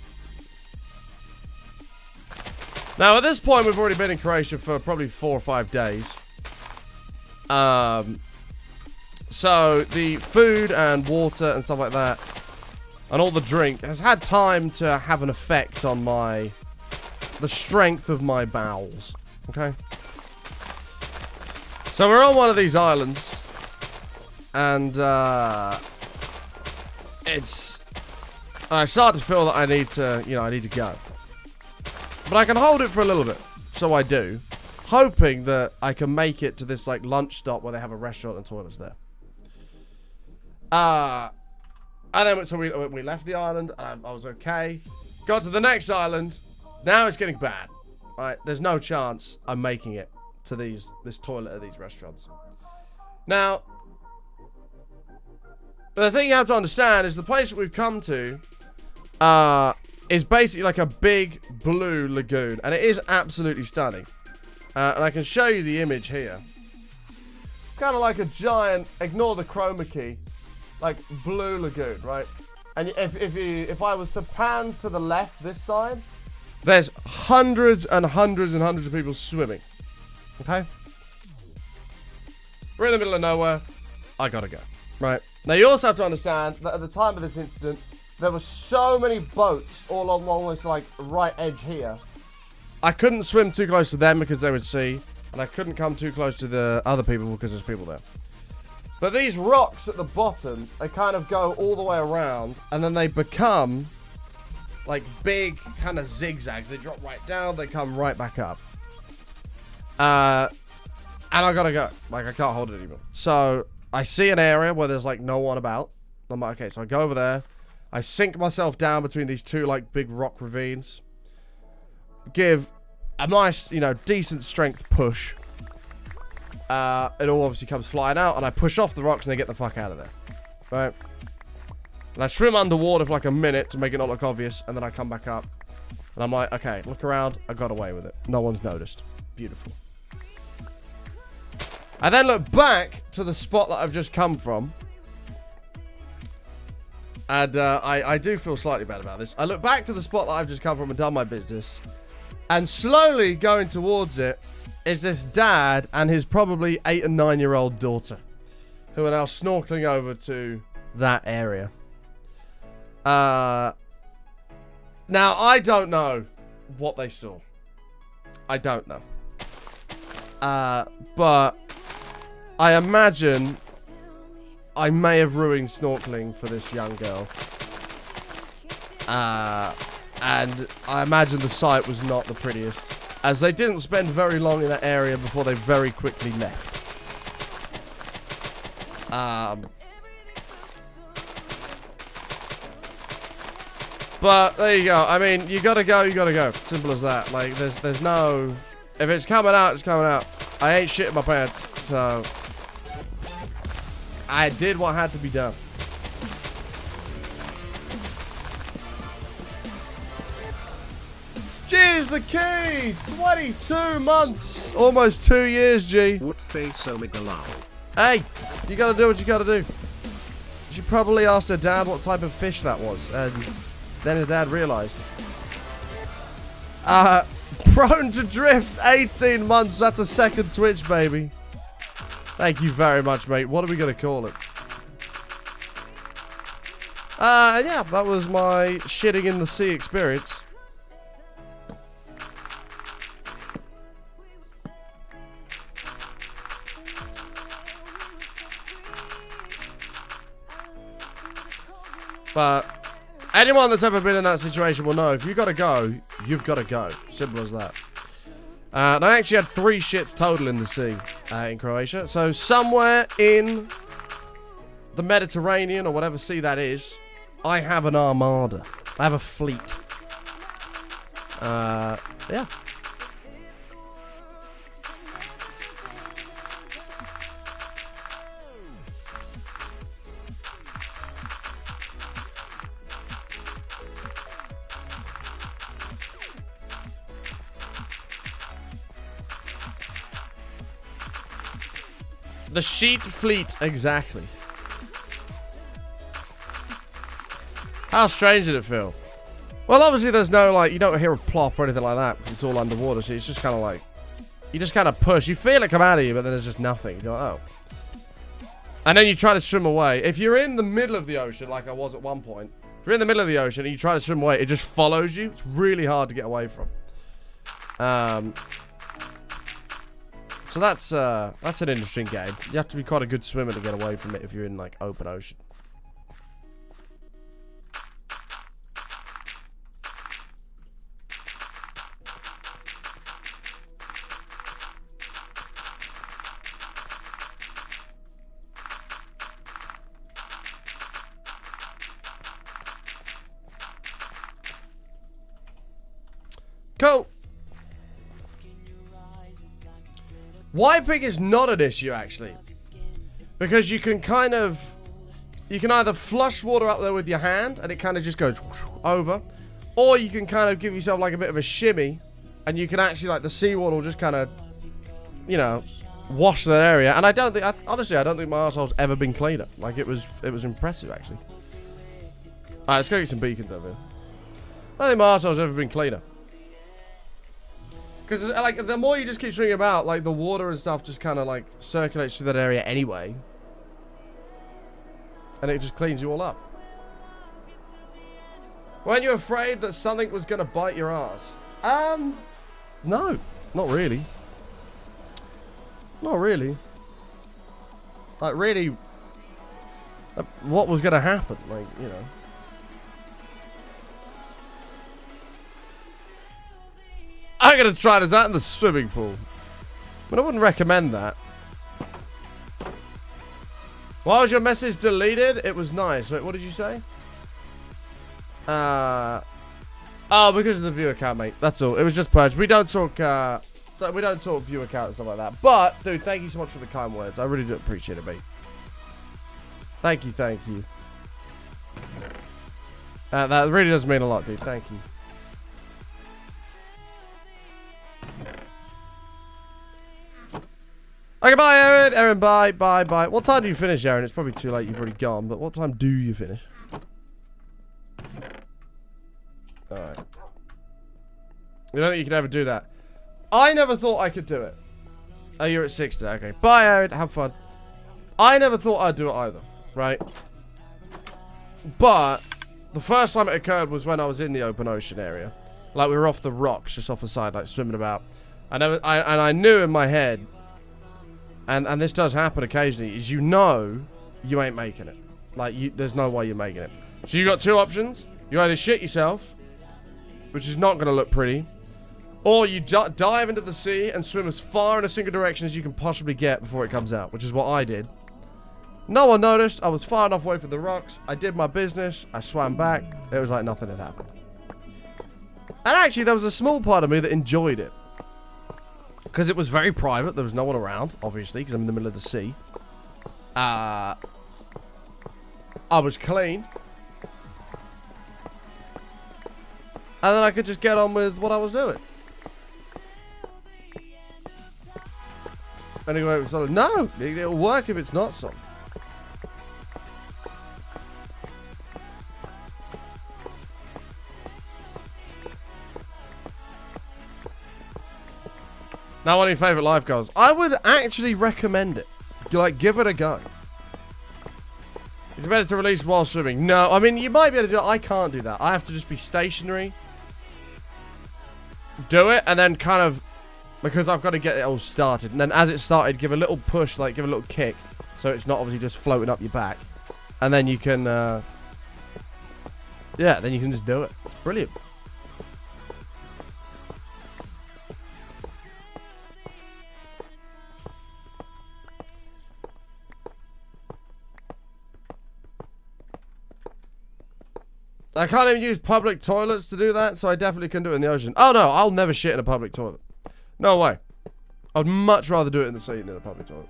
Now, at this point, we've already been in Croatia for probably 4 or 5 days. So, the food and water and stuff like that, and all the drink, has had time to have an effect on the strength of my bowels, okay? So we're on one of these islands, and I start to feel that I need to go. But I can hold it for a little bit, so I do, hoping that I can make it to this like lunch stop where they have a restaurant and toilets there. And then so we left the island, and I was okay. Got to the next island. Now it's getting bad. All right, there's no chance I'm making it to this toilet at these restaurants. Now, the thing you have to understand is the place that we've come to is basically like a big blue lagoon, and it is absolutely stunning. And I can show you the image here. It's kind of like a giant, ignore the chroma key, like blue lagoon, right? And if I was to pan to the left, this side, there's hundreds and hundreds and hundreds of people swimming. Okay? We're in the middle of nowhere. I gotta go. Right? Now, you also have to understand that at the time of this incident, there were so many boats all along this, like, right edge here. I couldn't swim too close to them because they would see, and I couldn't come too close to the other people because there's people there. But these rocks at the bottom, they kind of go all the way around, and then they become, like, big kind of zigzags. They drop right down, they come right back up. And I gotta go. Like, I can't hold it anymore. So, I see an area where there's, like, no one about. I'm like, okay, so I go over there. I sink myself down between these two, like, big rock ravines. Give a nice, decent strength push. It all obviously comes flying out, and I push off the rocks, and they get the fuck out of there. Right? And I swim underwater for, like, a minute to make it not look obvious, and then I come back up. And I'm like, okay, look around. I got away with it. No one's noticed. Beautiful. I then look back to the spot that I've just come from. And I do feel slightly bad about this. I look back to the spot that I've just come from and done my business. And slowly going towards it is this dad and his probably 8 and 9-year-old daughter, who are now snorkeling over to that area. Now, I don't know what they saw. I don't know. But I imagine I may have ruined snorkeling for this young girl. And I imagine the sight was not the prettiest, as they didn't spend very long in that area before they very quickly left. But there you go. I mean, you gotta go, you gotta go. Simple as that. Like, there's no... If it's coming out, it's coming out. I ain't shitting my pants, so... I did what had to be done. Jeez, the key! 22 months! Almost 2 years, G. What face Omega Lau? Hey, you gotta do what you gotta do. She probably asked her dad what type of fish that was, and then her dad realized. Prone to drift, 18 months. That's a second Twitch, baby. Thank you very much, mate. What are we gonna call it? Yeah, that was my shitting in the sea experience. But anyone that's ever been in that situation will know if you gotta go, you've gotta go. Simple as that. And I actually had 3 shits total in the sea in Croatia. So somewhere in the Mediterranean or whatever sea that is, I have an armada. I have a fleet. Yeah. The sheet fleet, exactly. How strange did it feel? Well, obviously there's no, like, you don't hear a plop or anything like that because it's all underwater, so it's just kind of like, you just kind of push. You feel it come out of you, but then there's just nothing. You're like, oh. And then you try to swim away. If you're in the middle of the ocean, like I was at one point, if you're in the middle of the ocean and you try to swim away, it just follows you. It's really hard to get away from. So that's an interesting game. You have to be quite a good swimmer to get away from it if you're in, like, open ocean. Cool. Wiping is not an issue, actually. Because you can kind of... You can either flush water up there with your hand, and it kind of just goes over. Or you can kind of give yourself, like, a bit of a shimmy. And you can actually, like, the seawater will just kind of, you know, wash that area. And I don't think... honestly, I don't think my arsehole's ever been cleaner. Like, it was impressive, actually. Alright, let's go get some beacons over here. I don't think my arsehole's ever been cleaner. Because, like, the more you just keep swinging about, like, the water and stuff just kind of, like, circulates through that area anyway. And it just cleans you all up. Weren't you afraid that something was going to bite your ass? No. Not really. Not really. Like, really, what was going to happen? Like, you know. I'm going to try this out in the swimming pool. But I wouldn't recommend that. Why was your message deleted? It was nice. Wait, what did you say? Oh, because of the viewer count, mate. That's all. It was just purged. We don't talk viewer count and stuff like that. But, dude, thank you so much for the kind words. I really do appreciate it, mate. Thank you, thank you. That really does mean a lot, dude. Thank you. Okay, bye, Aaron. Aaron, bye, bye, bye. What time do you finish, Aaron? It's probably too late. You've already gone. But what time do you finish? Alright. You don't think you can ever do that? I never thought I could do it. Oh, you're at 60. Okay. Bye, Aaron. Have fun. I never thought I'd do it either. Right? But the first time it occurred was when I was in the open ocean area. Like, we were off the rocks, just off the side, like, swimming about. And I knew in my head... And this does happen occasionally, is you know you ain't making it. Like, there's no way you're making it. So you got 2 options. You either shit yourself, which is not going to look pretty, or you dive into the sea and swim as far in a single direction as you can possibly get before it comes out, which is what I did. No one noticed. I was far enough away from the rocks. I did my business. I swam back. It was like nothing had happened. And actually, there was a small part of me that enjoyed it. Because it was very private. There was no one around, obviously, because I'm in the middle of the sea. I was clean. And then I could just get on with what I was doing. Anyway, it was like, no, it'll work if it's not so. Now, one of your favourite life goals. I would actually recommend it. Like, give it a go. It's better to release while swimming. No, I mean, you might be able to do it. I can't do that. I have to just be stationary. Do it, and then kind of, because I've got to get it all started. And then as it started, give a little push, like give a little kick. So it's not obviously just floating up your back. And then you can, yeah, then you can just do it. It's brilliant. I can't even use public toilets to do that, so I definitely can do it in the ocean. Oh no, I'll never shit in a public toilet. No way. I'd much rather do it in the sea than a public toilet.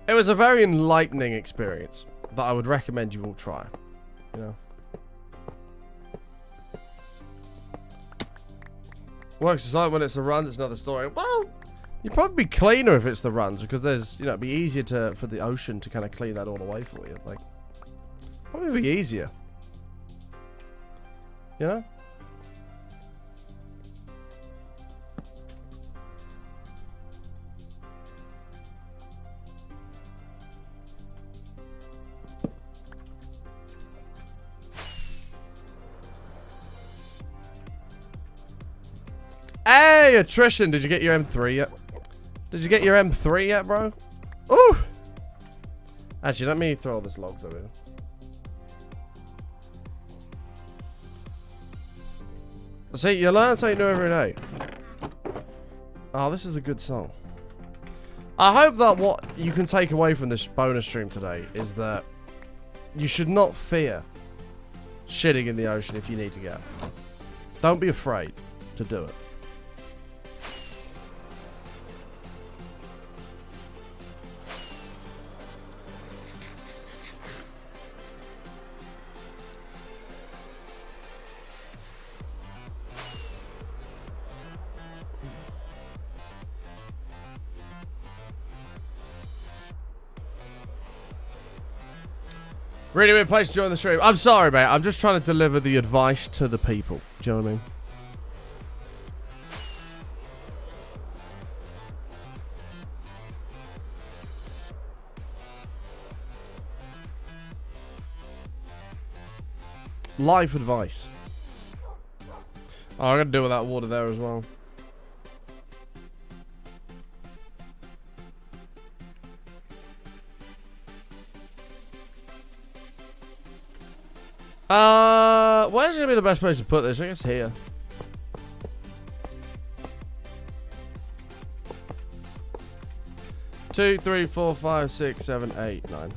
It was a very enlightening experience that I would recommend you all try. You know. Works just like when it's a run, it's another story. Well, you'd probably be cleaner if it's the runs, because there's, you know, it'd be easier for the ocean to kind of clean that all away for you. Like, probably be easier. You know? Hey, attrition, did you get your M3 yet? Did you get your M3 yet, bro? Ooh! Actually, let me throw all this logs over here. See, you learn something new every day. Oh, this is a good song. I hope that what you can take away from this bonus stream today is that you should not fear shitting in the ocean if you need to go. Don't be afraid to do it. Really weird place to join the stream. I'm sorry, mate. I'm just trying to deliver the advice to the people. Do you know what I mean? Life advice. Oh, I'm going to deal with that water there as well. Where's gonna be the best place to put this? I guess here. Two, three, four, five, six, seven, eight, nine.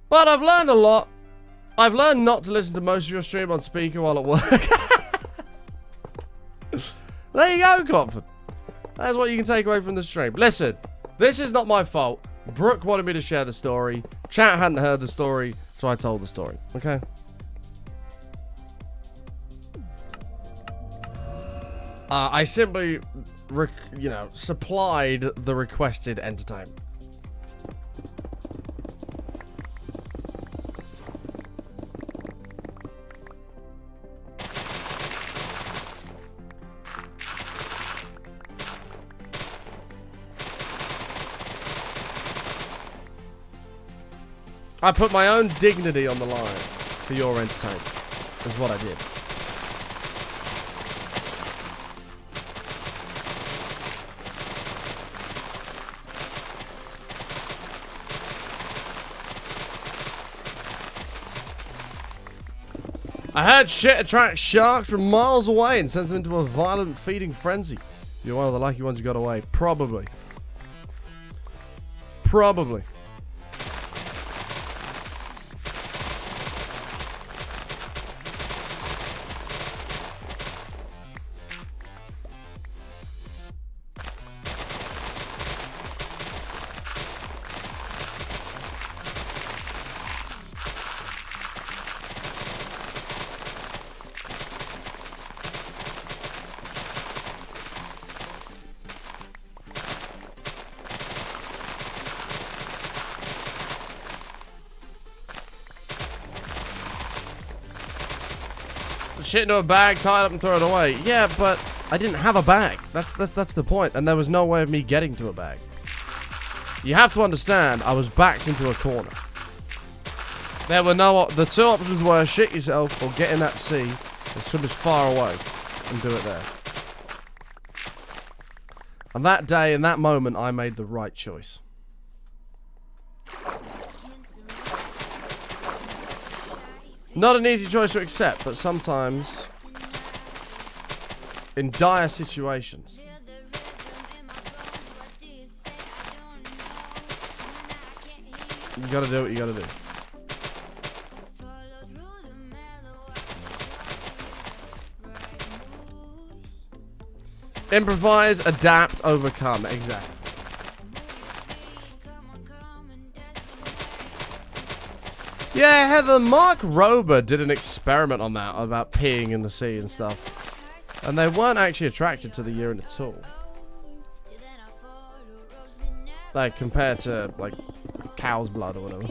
But I've learned a lot. I've learned not to listen to most of your stream on speaker while at work. There you go, Clopford. That's what you can take away from the stream. Listen, this is not my fault. Brooke wanted me to share the story. Chat hadn't heard the story, so I told the story. Okay? I simply, supplied the requested entertainment. I put my own dignity on the line for your entertainment. Is what I did. I heard shit attracts sharks from miles away and sends them into a violent feeding frenzy. You're one of the lucky ones who got away. Probably. Probably. Shit into a bag, tie it up and throw it away. Yeah, but I didn't have a bag. That's the point. And there was no way of me getting to a bag. You have to understand, I was backed into a corner. There were the two options were shit yourself or get in that sea and swim as far away and do it there. And that day, in that moment, I made the right choice. Not an easy choice to accept, but sometimes, in dire situations, you gotta do what you gotta do. Improvise, adapt, overcome. Exactly. Yeah, Heather, Mark Rober did an experiment on that, about peeing in the sea and stuff. And they weren't actually attracted to the urine at all. Like, compared to, like, cow's blood or whatever.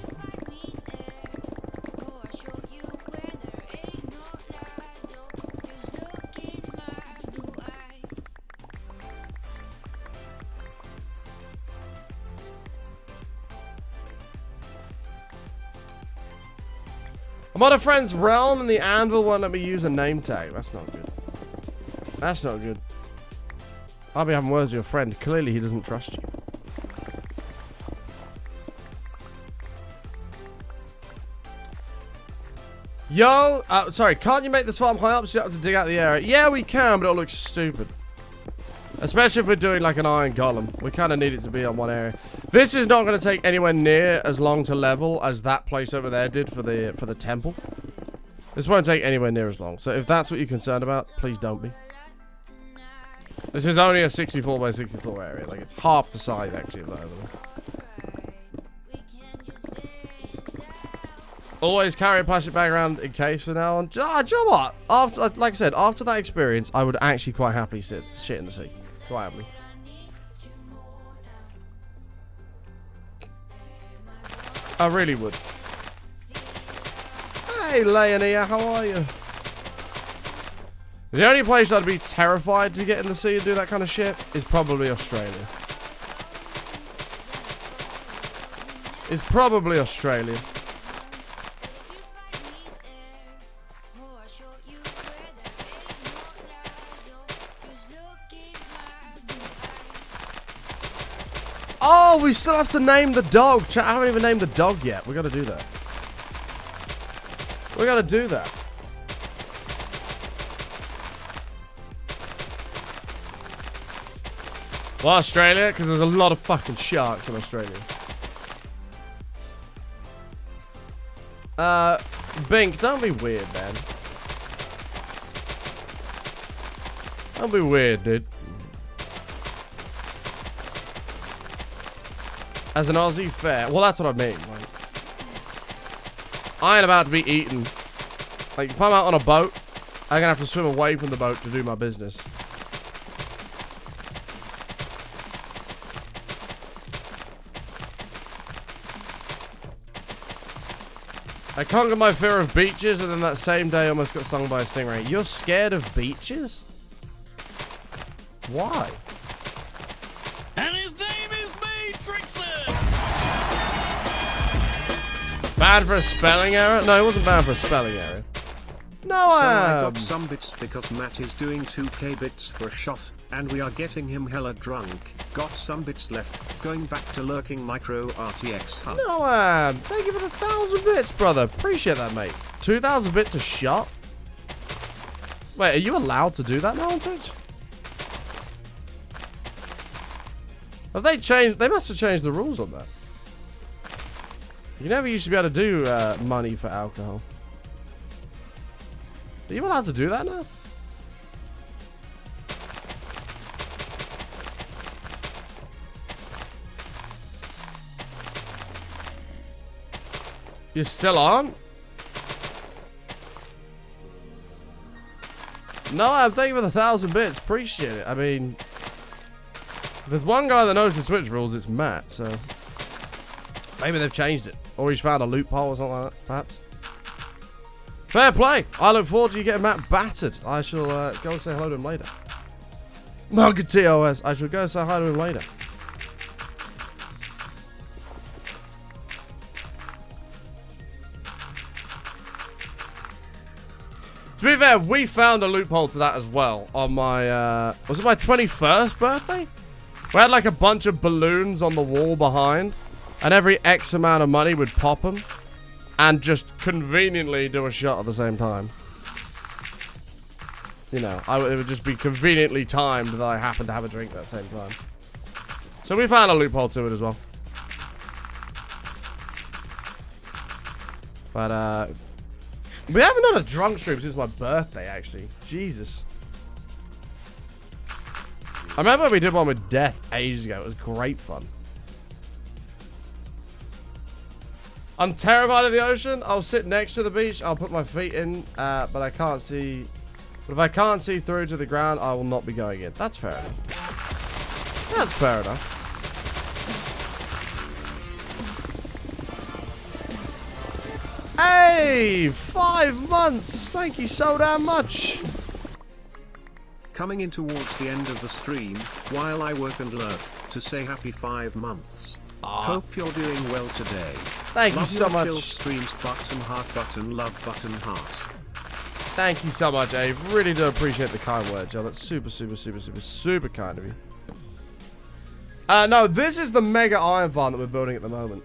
I'm on a friend's realm and the anvil won't let me use a name tag. That's not good. That's not good. I'll be having words with your friend. Clearly he doesn't trust you. Yo, sorry, can't you make this farm high up so you don't have to dig out the area? Yeah, we can, but it'll look stupid. Especially if we're doing like an iron golem. We kind of need it to be on one area. This is not going to take anywhere near as long to level as that place over there did for the temple. This won't take anywhere near as long. So if that's what you're concerned about, please don't be. This is only a 64 by 64 area. Like, it's half the size, actually, of that over there. Always carry a plastic bag around in case for now on. Do you know what? After, like I said, after that experience, I would actually quite happily shit in the sea. Quite happily. I really would. Hey, Leonia, how are you? The only place I'd be terrified to get in the sea and do that kind of shit is probably Australia. It's probably Australia. Oh, we still have to name the dog. I haven't even named the dog yet. We gotta do that. We gotta do that. Well, Australia, because there's a lot of fucking sharks in Australia. Bink, don't be weird, man. Don't be weird, dude. As an Aussie, fair. Well, that's what I mean. Like, I ain't about to be eaten. Like, if I'm out on a boat, I'm gonna have to swim away from the boat to do my business. I conquered my fear of beaches, and then that same day I almost got stung by a stingray. You're scared of beaches? Why? And his name is me, Trixie! Bad for a spelling error? No, it wasn't bad for a spelling error. No, so I got some bits because Matt is doing 2k bits for a shot, and we are getting him hella drunk. Got some bits left, going back to lurking micro RTX hub. No, thank you for the 1,000 bits, brother. Appreciate that, mate. 2,000 bits a shot? Wait, are you allowed to do that now on Twitch? Have they changed? They must have changed the rules on that. You never used to be able to do money for alcohol. Are you allowed to do that now? You still on? No, I'm thanking for the 1,000 bits. Appreciate it. I mean, if there's one guy that knows the Twitch rules, it's Matt. So maybe they've changed it, or he's found a loophole or something like that, perhaps. Fair play. I look forward to you getting Matt battered. I shall go and say hello to him later. Mugger TOS. I shall go and say hi to him later. To be fair, we found a loophole to that as well on my, was it my 21st birthday? We had like a bunch of balloons on the wall behind, and every X amount of money would pop them and just conveniently do a shot at the same time. You know, it would just be conveniently timed that I happened to have a drink at the same time. So we found a loophole to it as well. But, we haven't done a drunk stream since my birthday, actually. Jesus. I remember we did one with Death ages ago. It was great fun. I'm terrified of the ocean. I'll sit next to the beach. I'll put my feet in, but I can't see. But if I can't see through to the ground, I will not be going in. That's fair enough. That's fair enough. Hey, 5 months. Thank you so damn much. Coming in towards the end of the stream, while I work and lurk, to say happy 5 months. Hope you're doing well today. Thank love you so much. Chill streams button, heart button, love button, heart. Thank you so much, Abe. Really do appreciate the kind words, Joe. That's super, super, super, super, super kind of you. No, this is the mega iron farm that we're building at the moment.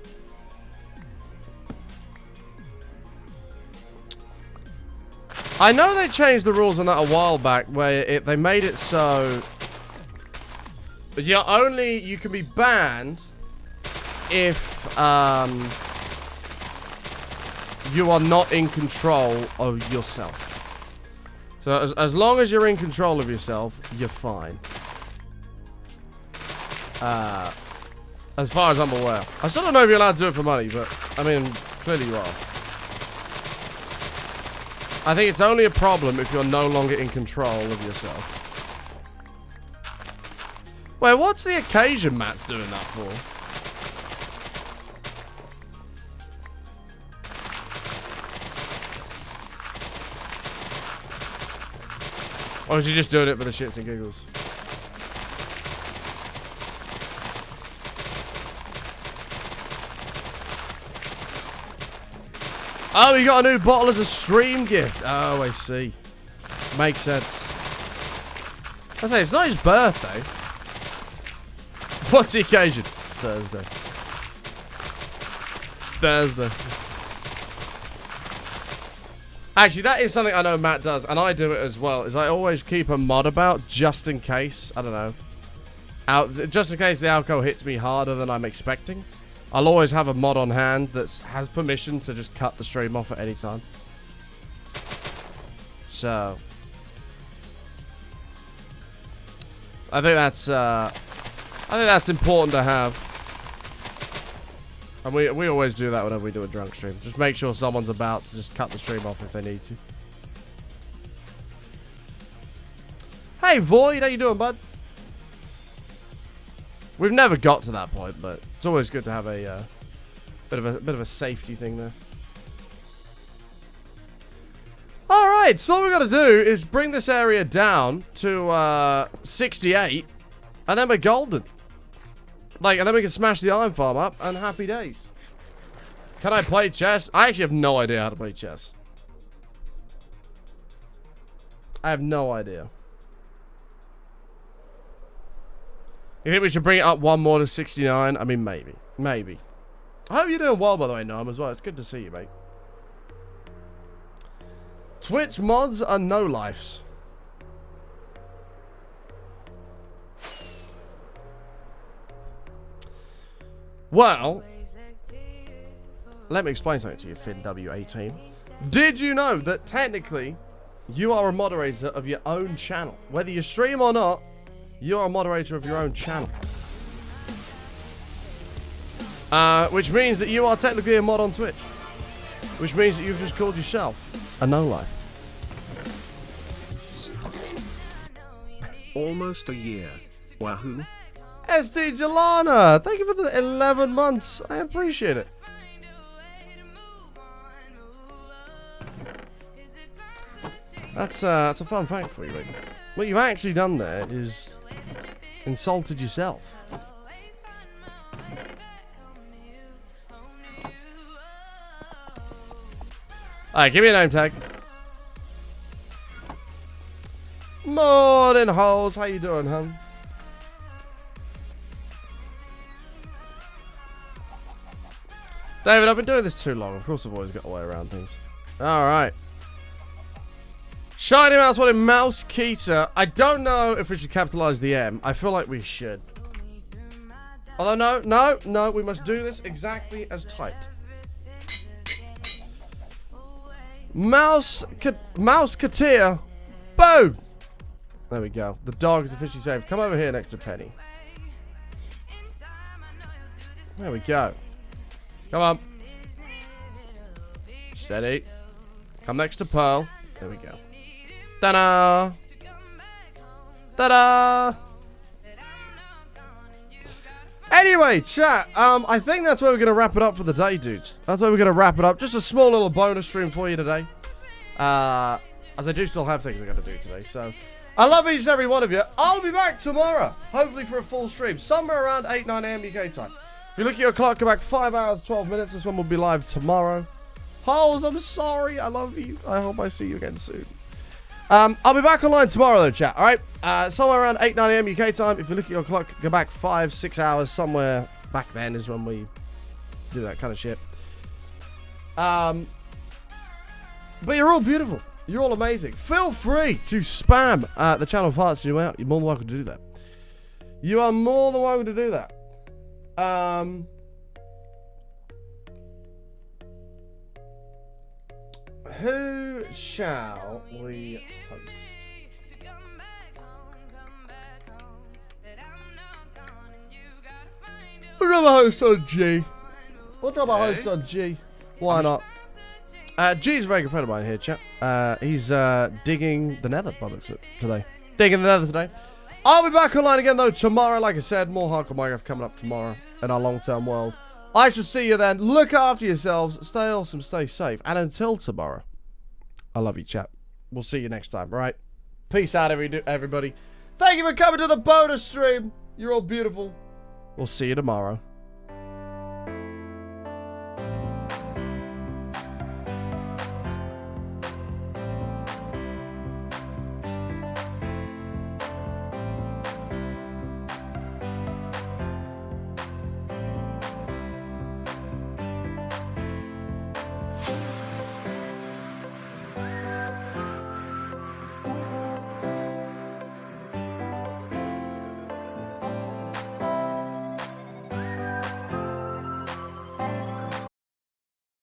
I know they changed the rules on that a while back, where they made it so you can be banned if you are not in control of yourself. So as long as you're in control of yourself, you're fine. As far as I'm aware. I still don't know if you're allowed to do it for money, but I mean, clearly you are. I think it's only a problem if you're no longer in control of yourself. Wait, what's the occasion Matt's doing that for? Or is he just doing it for the shits and giggles? Oh, you got a new bottle as a stream gift. Oh, I see. Makes sense. I say, it's not his birthday. What's the occasion? It's Thursday. It's Thursday. Actually, that is something I know Matt does, and I do it as well, is I always keep a mod about just in case, I don't know, just in case the alcohol hits me harder than I'm expecting. I'll always have a mod on hand that has permission to just cut the stream off at any time. So I think that's important to have. And we always do that whenever we do a drunk stream. Just make sure someone's about to just cut the stream off if they need to. Hey Void, how you doing, bud? We've never got to that point, but it's always good to have a bit of a safety thing there. All right, so what we're gonna do is bring this area down to 68, and then we're golden. And then we can smash the iron farm up, and happy days. Can I play chess? I actually have no idea how to play chess. I have no idea. You think we should bring it up one more to 69? I mean, maybe. Maybe. I hope you're doing well, by the way, Noam, as well. It's good to see you, mate. Twitch mods are no lives. Well, let me explain something to you, FinnW18. Did you know that technically you are a moderator of your own channel? Whether you stream or not, you are a moderator of your own channel. Which means that you are technically a mod on Twitch. Which means that you've just called yourself a no-life. Almost a year. Wahoo. SD Jalana, thank you for the 11 months. I appreciate it. That's a fun fact for you, mate. What you've actually done there is insulted yourself. Alright, give me a name tag. Morning, hoes. How you doing, hun? David, I've been doing this too long. Of course, I've always got a way around things. Alright. Shiny Mouse wanted Mouse Keeter. I don't know if we should capitalize the M. I feel like we should. Although, no, we must do this exactly as typed. Mouse Katia. Boom! There we go. The dog is officially saved. Come over here next to Penny. There we go. Come on. Steady. Come next to Pearl. There we go. Ta-da! Ta-da! Anyway, chat, I think that's where we're going to wrap it up for the day, dudes. That's where we're going to wrap it up. Just a small little bonus stream for you today. As I do still have things I got to do today, so... I love each and every one of you. I'll be back tomorrow, hopefully for a full stream, somewhere around 8, 9 a.m. UK time. If you look at your clock, go back 5 hours, 12 minutes. This one will be live tomorrow. Holes, I'm sorry. I love you. I hope I see you again soon. I'll be back online tomorrow, though, chat. All right? Somewhere around 8, 9 a.m. UK time. If you look at your clock, go back 5, 6 hours. Somewhere back then is when we do that kind of shit. But you're all beautiful. You're all amazing. Feel free to spam the channel parts you out. You're more than welcome to do that. You are more than welcome to do that. Who shall we host? We'll drop a host on G. We'll drop a host on G. Why not? G's a very good friend of mine here, chat. He's digging the nether by the looks of it today. Digging the nether today. I'll be back online again, though, tomorrow. Like I said, more hardcore Minecraft coming up tomorrow in our long-term world. I shall see you then. Look after yourselves. Stay awesome. Stay safe. And until tomorrow, I love you, chat. We'll see you next time, right? Peace out, everybody. Thank you for coming to the bonus stream. You're all beautiful. We'll see you tomorrow.